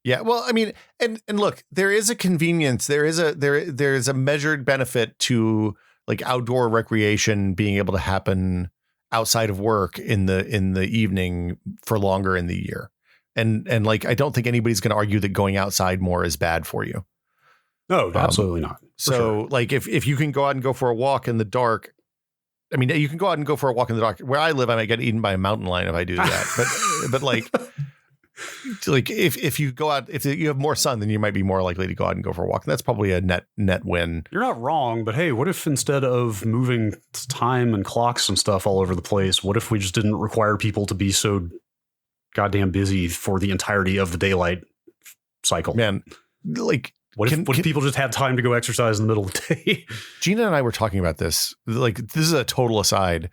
Yeah. Well, I mean, and look, there is a convenience. There is a measured benefit to like outdoor recreation being able to happen outside of work in the evening for longer in the year. And like, I don't think anybody's going to argue that going outside more is bad for you. No, absolutely not. So sure. Like if you can go out and go for a walk in the dark, I mean, you can go out and go for a walk in the dark. Where I live, I might get eaten by a mountain lion if I do that. But like if you go out, if you have more sun, then you might be more likely to go out and go for a walk. And that's probably a net win. You're not wrong, but hey, what if instead of moving time and clocks and stuff all over the place, what if we just didn't require people to be so goddamn busy for the entirety of the daylight cycle? Man, like what if people just had time to go exercise in the middle of the day? Gina and I were talking about this. Like, this is a total aside,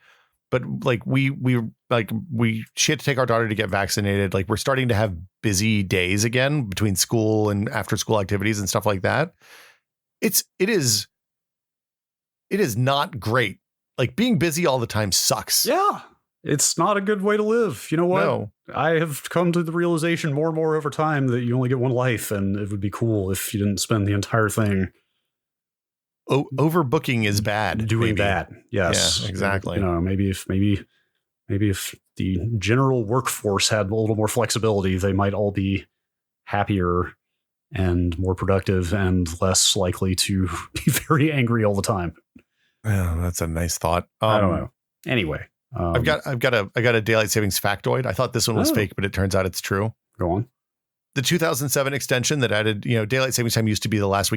but like she had to take our daughter to get vaccinated. Like, we're starting to have busy days again between school and after school activities and stuff like that. It is not great. Like, being busy all the time sucks. Yeah. It's not a good way to live. You know what? No. I have come to the realization more and more over time that you only get one life, and it would be cool if you didn't spend the entire thing. Overbooking is bad. Doing that. Yes. Yeah, exactly. You know, maybe if the general workforce had a little more flexibility, they might all be happier and more productive and less likely to be very angry all the time. Oh, that's a nice thought. I don't know. Anyway. I got a daylight savings factoid. I thought this one was fake, but it turns out it's true. Go on. The 2007 extension that added, daylight savings time used to be the last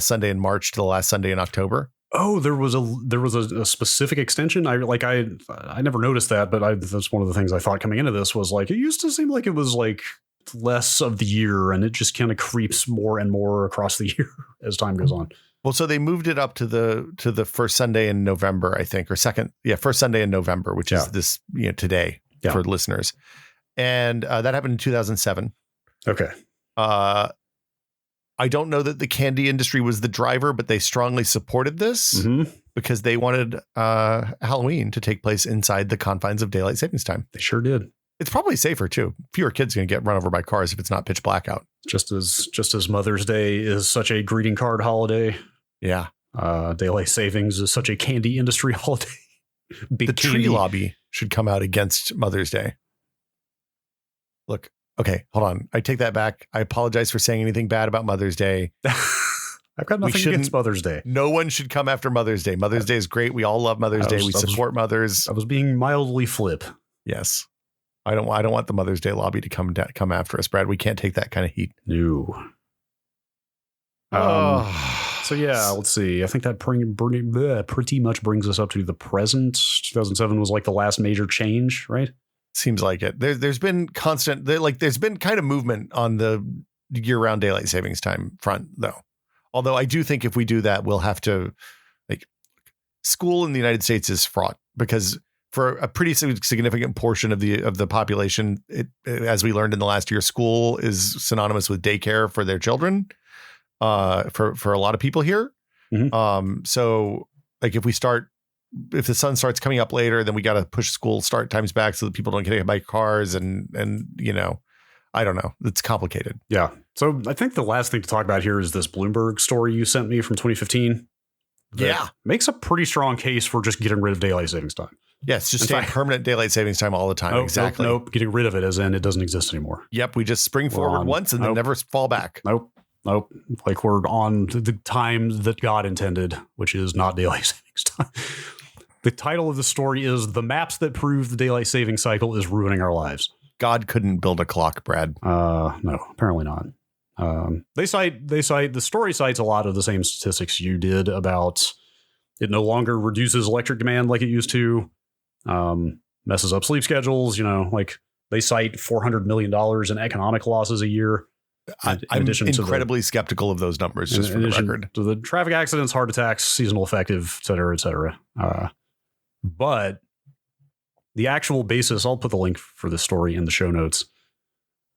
Sunday in March to the last Sunday in October. Oh, there was a specific extension. I never noticed that, but that's one of the things I thought coming into this was like, it used to seem like it was like less of the year, and it just kind of creeps more and more across the year as time goes on. Well, so they moved it up to the first Sunday in November, I think, or first Sunday in November, which is this, today for listeners. And that happened in 2007. Okay. I don't know that the candy industry was the driver, but they strongly supported this because they wanted Halloween to take place inside the confines of daylight savings time. They sure did. It's probably safer too. Fewer kids are going to get run over by cars if it's not pitch black out. Just as Mother's Day is such a greeting card holiday. Yeah. Daylight savings is such a candy industry holiday. The tree lobby should come out against Mother's Day. Look. Okay, hold on. I take that back. I apologize for saying anything bad about Mother's Day. I've got nothing against Mother's Day. No one should come after Mother's Day. Mother's Day is great. We all love Mother's Day. We support mothers. I was being mildly flip. Yes. I don't want the Mother's Day lobby to come after us, Brad. We can't take that kind of heat. No. So yeah, let's see. I think that pretty much brings us up to the present. 2007 was like the last major change, right? Seems like it. There's been constant, there's been kind of movement on the year-round daylight savings time front, though. Although I do think if we do that, we'll have to, school in the United States is fraught because for a pretty significant portion of the population, as we learned in the last year, school is synonymous with daycare for their children. For a lot of people here. Mm-hmm. So if the sun starts coming up later, then we got to push school start times back so that people don't get hit by cars and I don't know. It's complicated. Yeah. So I think the last thing to talk about here is this Bloomberg story you sent me from 2015. Yeah. Makes a pretty strong case for just getting rid of daylight savings time. Yes. Just stay permanent daylight savings time all the time. Exactly. Nope. Getting rid of it as in it doesn't exist anymore. Yep. We just spring forward once and then never fall back. Nope. Like we're on the time that God intended, which is not daylight savings time. The title of the story is "The Maps That Prove the Daylight Saving Cycle is Ruining Our Lives." God couldn't build a clock, Brad. No, apparently not. The story cites a lot of the same statistics you did about it no longer reduces electric demand like it used to, messes up sleep schedules. They cite $400 million in economic losses a year. I'm incredibly skeptical of those numbers, just for the record. So the traffic accidents, heart attacks, seasonal affective, et cetera, et cetera. But the actual basis, I'll put the link for this story in the show notes.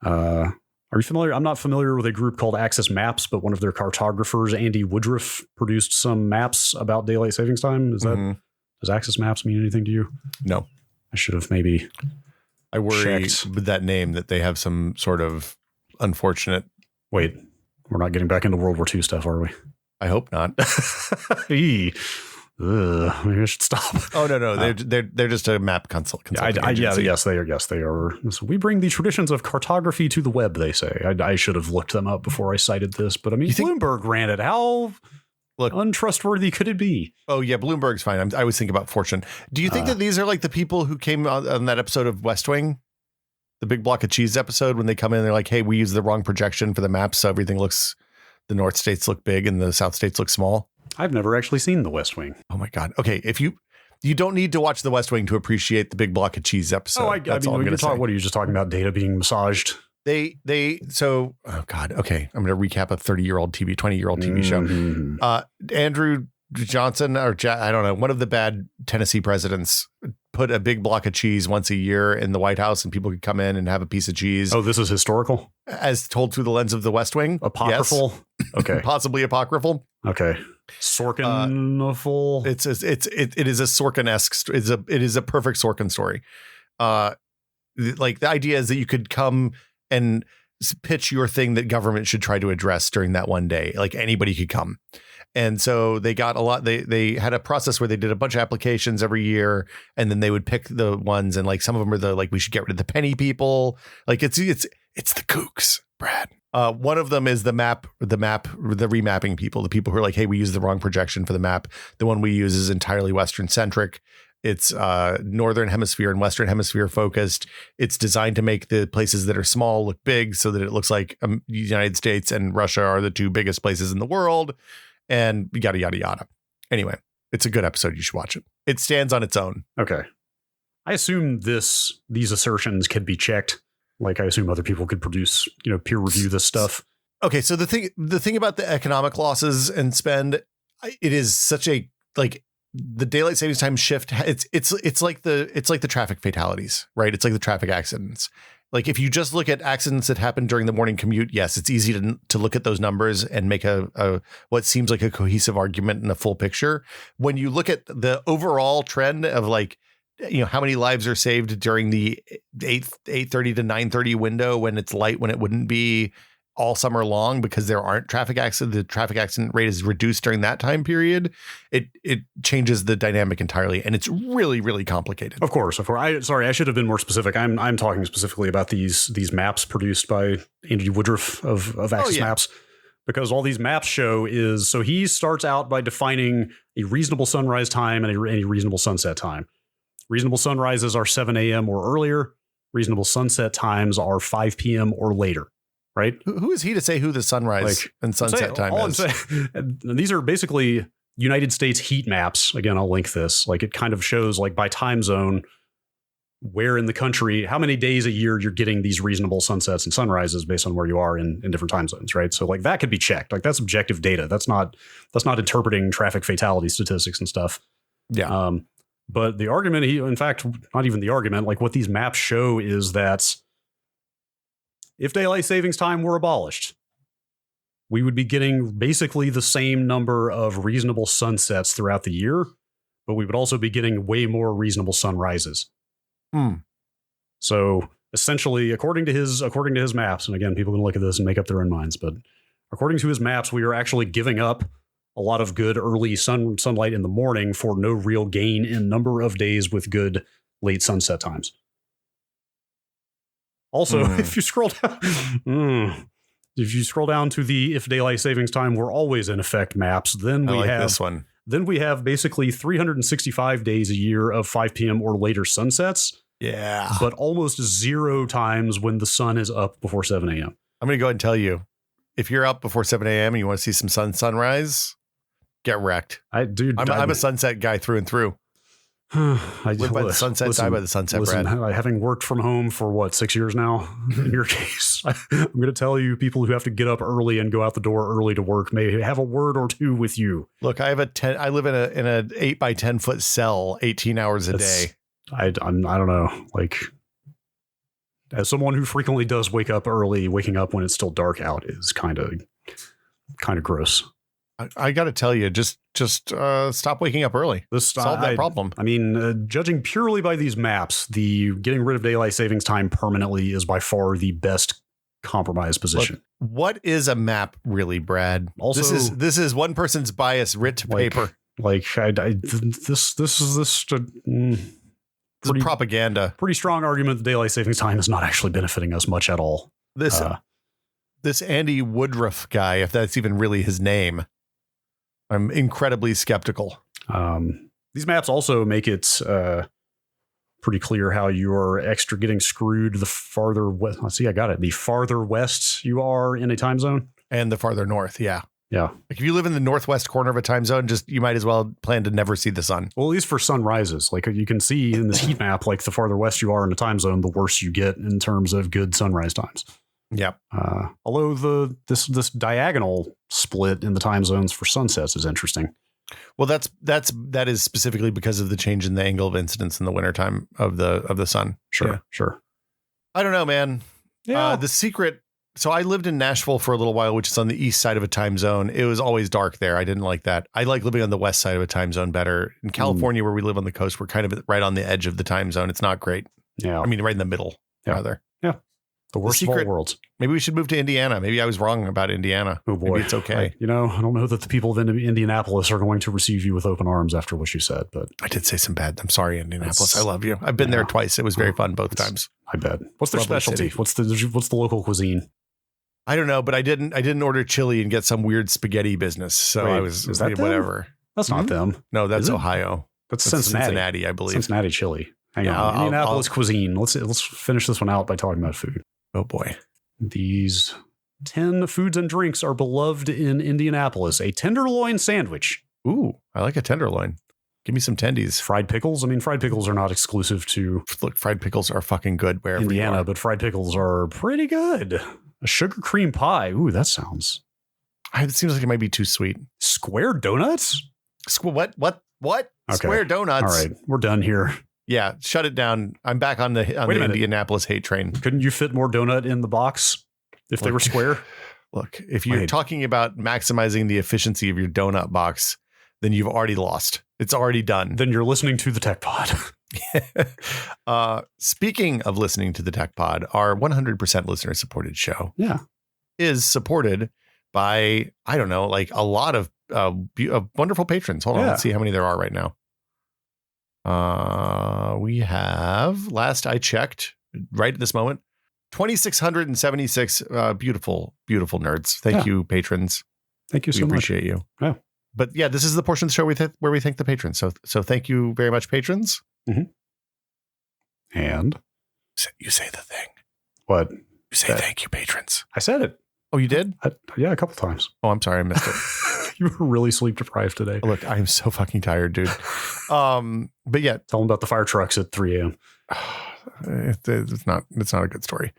Are you familiar? I'm not familiar with a group called Access Maps, but one of their cartographers, Andy Woodruff, produced some maps about daylight savings time. Does Access Maps mean anything to you? No. I should have maybe. I worry with that name that they have some sort of unfortunate. Wait, we're not getting back into World War II stuff, are we? I hope not. Maybe I should stop. Oh no, they're just a map consulting agency. Yes, they are. So we bring the traditions of cartography to the web. They say. I should have looked them up before I cited this, but I mean, Bloomberg ran it. How untrustworthy could it be? Oh yeah, Bloomberg's fine. I was thinking about Fortune. Do you think that these are like the people who came on that episode of West Wing? The big block of cheese episode, when they come in, they're like, hey, we use the wrong projection for the map. So everything looks, the North states look big and the South states look small. I've never actually seen the West Wing. Oh my God. Okay. If you don't need to watch the West Wing to appreciate the big block of cheese episode. That's all I'm going to say. What are you just talking about? Data being massaged? Oh God. Okay. I'm going to recap a 20-year-old TV show. Andrew Johnson, I don't know, one of the bad Tennessee presidents put a big block of cheese once a year in the White House and people could come in and have a piece of cheese. Oh, this is historical? As told through the lens of the West Wing. Apocryphal? Yes. Okay. Possibly apocryphal. Okay. Sorkin-ful? It is a Sorkin-esque, it is a perfect Sorkin story. Like the idea is that you could come and pitch your thing that government should try to address during that one day. Like anybody could come. And so they got a lot. They had a process where they did a bunch of applications every year, and then they would pick the ones. And like some of them are we should get rid of the penny people. Like it's the kooks, Brad. One of them is the remapping people, the people who are like, hey, we use the wrong projection for the map. The one we use is entirely Western centric. It's Northern Hemisphere and Western Hemisphere focused. It's designed to make the places that are small look big so that it looks like the United States and Russia are the two biggest places in the world. And yada, yada, yada. Anyway, it's a good episode. You should watch it. It stands on its own. Okay. I assume these assertions can be checked. Like, I assume other people could produce, peer review this stuff. Okay, so the thing about the economic losses and spend, it is such a, like, the daylight savings time shift. It's like the traffic fatalities, right? It's like the traffic accidents. Like, if you just look at accidents that happen during the morning commute, yes, it's easy to look at those numbers and make a what seems like a cohesive argument and a full picture. When you look at the overall trend of, like, how many lives are saved during the 8:30 to 9:30 window when it's light, when it wouldn't be all summer long because there aren't traffic accidents, the traffic accident rate is reduced during that time period. It changes the dynamic entirely, and it's really, really complicated. Of course. I should have been more specific. I'm talking specifically about these maps produced by Andy Woodruff of Axis Maps, because all these maps show is, so he starts out by defining a reasonable sunrise time and a reasonable sunset time. Reasonable sunrises are 7 a.m. or earlier. Reasonable sunset times are 5 p.m. or later. Right? Who is he to say who the sunrise and sunset time is? These are basically United States heat maps. Again, I'll link this. Like, it kind of shows, like, by time zone where in the country, how many days a year you're getting these reasonable sunsets and sunrises based on where you are in different time zones, right? So, like, that could be checked. Like, that's objective data. That's not interpreting traffic fatality statistics and stuff. Yeah. But the argument, in fact, not even the argument, like, what these maps show is that if daylight savings time were abolished, we would be getting basically the same number of reasonable sunsets throughout the year, but we would also be getting way more reasonable sunrises. So essentially, according to his maps, and again, people can look at this and make up their own minds, but according to his maps, we are actually giving up a lot of good early sunlight in the morning for no real gain in number of days with good late sunset times. Also, if you scroll down to the if daylight savings time were always in effect maps, then we have this one. Then we have basically 365 days a year of 5 p.m. or later sunsets. Yeah. But almost 0 times when the sun is up before 7 a.m. I'm going to go ahead and tell you, if you're up before 7 a.m. and you want to see some sunrise, get wrecked. I'm a sunset guy through and through. I live by the sunset, die by the sunset, Brad. Having worked from home for 6 years now, in your case, I'm going to tell you, people who have to get up early and go out the door early to work may have a word or two with you. Look, I live in an 8 by 10 foot cell, 18 hours a day. I don't know. Like, as someone who frequently does wake up early, waking up when it's still dark out is kind of gross. I got to tell you, just stop waking up early. Solve that problem. I mean, judging purely by these maps, the getting rid of daylight savings time permanently is by far the best compromise position. Look, what is a map really, Brad? Also, this is one person's bias writ to paper. Like, this is propaganda. Pretty strong argument that daylight savings time is not actually benefiting us much at all. This Andy Woodruff guy, if that's even really his name, I'm incredibly skeptical. These maps also make it pretty clear how you're extra getting screwed the farther west. Let's see, I got it. The farther west you are in a time zone, and the farther north. Yeah. Yeah. Like, if you live in the northwest corner of a time zone, you might as well plan to never see the sun. Well, at least for sunrises, like, you can see in this heat map, like, the farther west you are in a time zone, the worse you get in terms of good sunrise times. Yep. Although this diagonal split in the time zones for sunsets is interesting. Well, that is specifically because of the change in the angle of incidence in the wintertime of the sun. Sure. I don't know, man. Yeah. The secret. So I lived in Nashville for a little while, which is on the east side of a time zone. It was always dark there. I didn't like that. I like living on the west side of a time zone better. In California, where we live on the coast, we're kind of right on the edge of the time zone. It's not great. Yeah. I mean, right in the middle, rather. Yeah. The worst of all worlds. Maybe we should move to Indiana. Maybe I was wrong about Indiana. Oh, boy. Maybe it's okay. I don't know that the people of Indianapolis are going to receive you with open arms after what you said, but I did say some bad. I'm sorry, Indianapolis. I love you. I've been there twice. It was very fun both times. I bet. What's their specialty? City. What's the local cuisine? I don't know, but I didn't order chili and get some weird spaghetti business. So I was whatever. Them? That's not them. No, that's Ohio. That's Cincinnati, I believe. Cincinnati chili. Hang on. Indianapolis cuisine. Let's finish this one out by talking about food. Oh boy. These 10 foods and drinks are beloved in Indianapolis. A tenderloin sandwich Ooh, I like a tenderloin. Give me some tendies. Fried pickles. I mean, fried pickles are not exclusive to Look, fried pickles are fucking good wherever Indiana, you are. but fried pickles are pretty good. A sugar cream pie. Ooh, that sounds. It seems like it might be too sweet. Square donuts? What? Okay. Square donuts. All right, we're done here. Yeah, shut it down. I'm back on the Indianapolis hate train. Couldn't you fit more donut in the box if they were square? Look, if you're talking about maximizing the efficiency of your donut box, then you've already lost. It's already done. Then you're listening to the Tech Pod. Speaking of listening to the Tech Pod, our 100% listener supported show is supported by, I don't know, like a lot of wonderful patrons. Hold on, let's see how many there are right now. We have, last I checked, right at this moment, 2,676 beautiful nerds. Thank you, patrons. Thank you so much. We appreciate you. Yeah. But yeah, this is the portion of the show where we thank the patrons. So thank you very much, patrons. Mm-hmm. And you say the thing. What? You say thank you, patrons. I said it. Oh, you did? Yeah, a couple times. Oh, I'm sorry, I missed it. You were really sleep deprived today. Look, I'm so fucking tired, dude. But yeah, tell them about the fire trucks at 3 a.m. It's not a good story.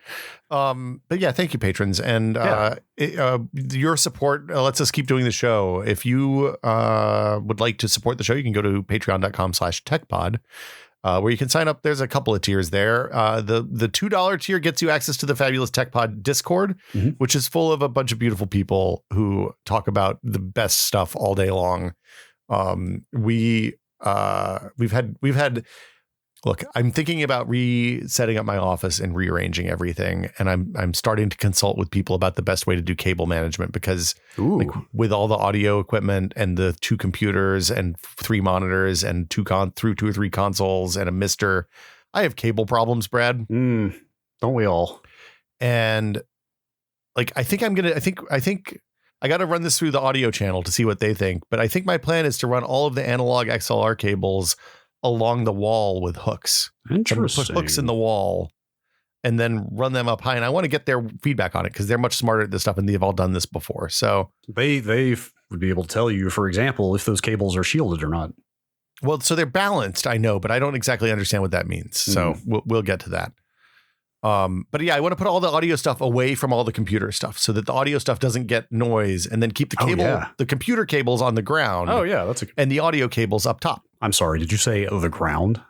But yeah, thank you, patrons. And your support lets us keep doing the show. If you would like to support the show, you can go to patreon.com/techpod, where you can sign up. There's a couple of tiers there. The $2 tier gets you access to the fabulous TechPod Discord, which is full of a bunch of beautiful people who talk about the best stuff all day long. We've had. Look, I'm thinking about setting up my office and rearranging everything, and I'm starting to consult with people about the best way to do cable management because like, with all the audio equipment and the 2 computers and 3 monitors and 2 or 3 consoles and a Mister, I have cable problems, Brad. Don't we all? And like, I think I got to run this through the audio channel to see what they think, but I think my plan is to run all of the analog XLR cables along the wall with hooks. Interesting. Put hooks in the wall and then run them up high. And I want to get their feedback on it because they're much smarter at this stuff and they've all done this before. So they would be able to tell you, for example, if those cables are shielded or not. Well, so they're balanced, I know, but I don't exactly understand what that means. So we'll get to that. But yeah, I want to put all the audio stuff away from all the computer stuff so that the audio stuff doesn't get noise, and then keep the cable, the computer cables on the ground. Oh yeah, and the audio cables up top. I'm sorry, did you say the ground?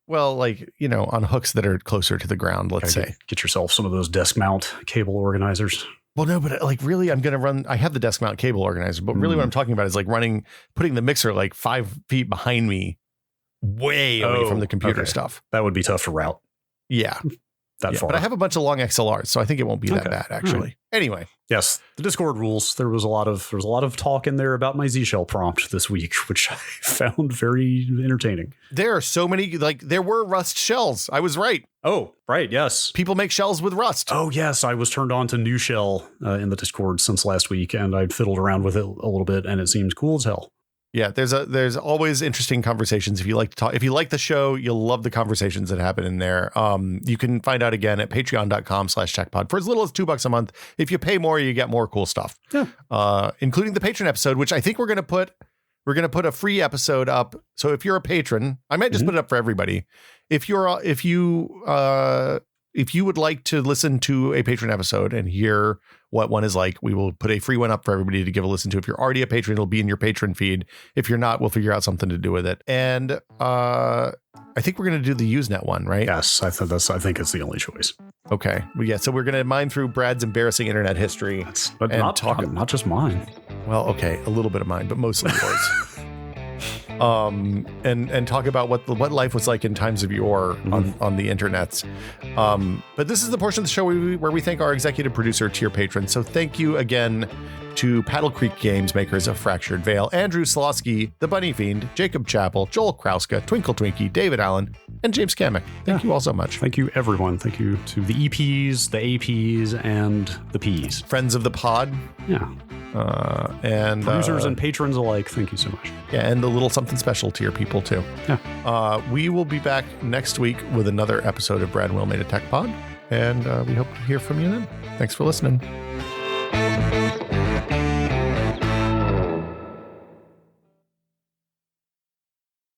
Well, like, on hooks that are closer to the ground, let's say. Get yourself some of those desk mount cable organizers. Well, no, but like really, I have the desk mount cable organizer, but really what I'm talking about is like putting the mixer like 5 feet behind me, way away from the computer stuff. That would be tough to route. Yeah. Far. But I have a bunch of long XLRs, so I think it won't be that bad, actually. Right. Anyway. Yes, the Discord rules. There was a lot of talk in there about my Z Shell prompt this week, which I found very entertaining. There are so many, there were Rust shells. I was right. Oh, right. Yes. People make shells with Rust. Oh, yes. I was turned on to new shell in the Discord since last week, and I'd fiddled around with it a little bit, and it seems cool as hell. Yeah, there's always interesting conversations. If you like to talk, if you like the show, you'll love the conversations that happen in there. You can find out again at patreon.com/techpod for as little as $2 a month. If you pay more, you get more cool stuff. Yeah. Including the patron episode, which I think we're going to put a free episode up. So if you're a patron, I might just put it up for everybody. If you would like to listen to a patron episode and hear what one is like, we will put a free one up for everybody to give a listen to. If you're already a patron, it'll be in your patron feed. If you're not, we'll figure out something to do with it. And I think we're going to do the Usenet one, right? Yes, I think it's the only choice. Okay. Well, yeah. So we're going to mine through Brad's embarrassing internet history, but not just mine. Well, okay, a little bit of mine, but mostly yours. And talk about what life was like in times of yore on the internets. But this is the portion of the show where we thank our executive producer, tier patron. So thank you again to Paddle Creek Games, makers of Fractured Veil, Andrew Slosky, The Bunny Fiend, Jacob Chappell, Joel Krauska, Twinkle Twinkie, David Allen, and James Kamek. Thank you all so much. Thank you, everyone. Thank you to the EPs, the APs, and the Ps. Friends of the pod. Yeah. And producers and patrons alike, thank you so much. Yeah, and the little something special to your people too. Yeah. We will be back next week with another episode of Brad and Will Made a Tech Pod, and we hope to hear from you then. Thanks for listening.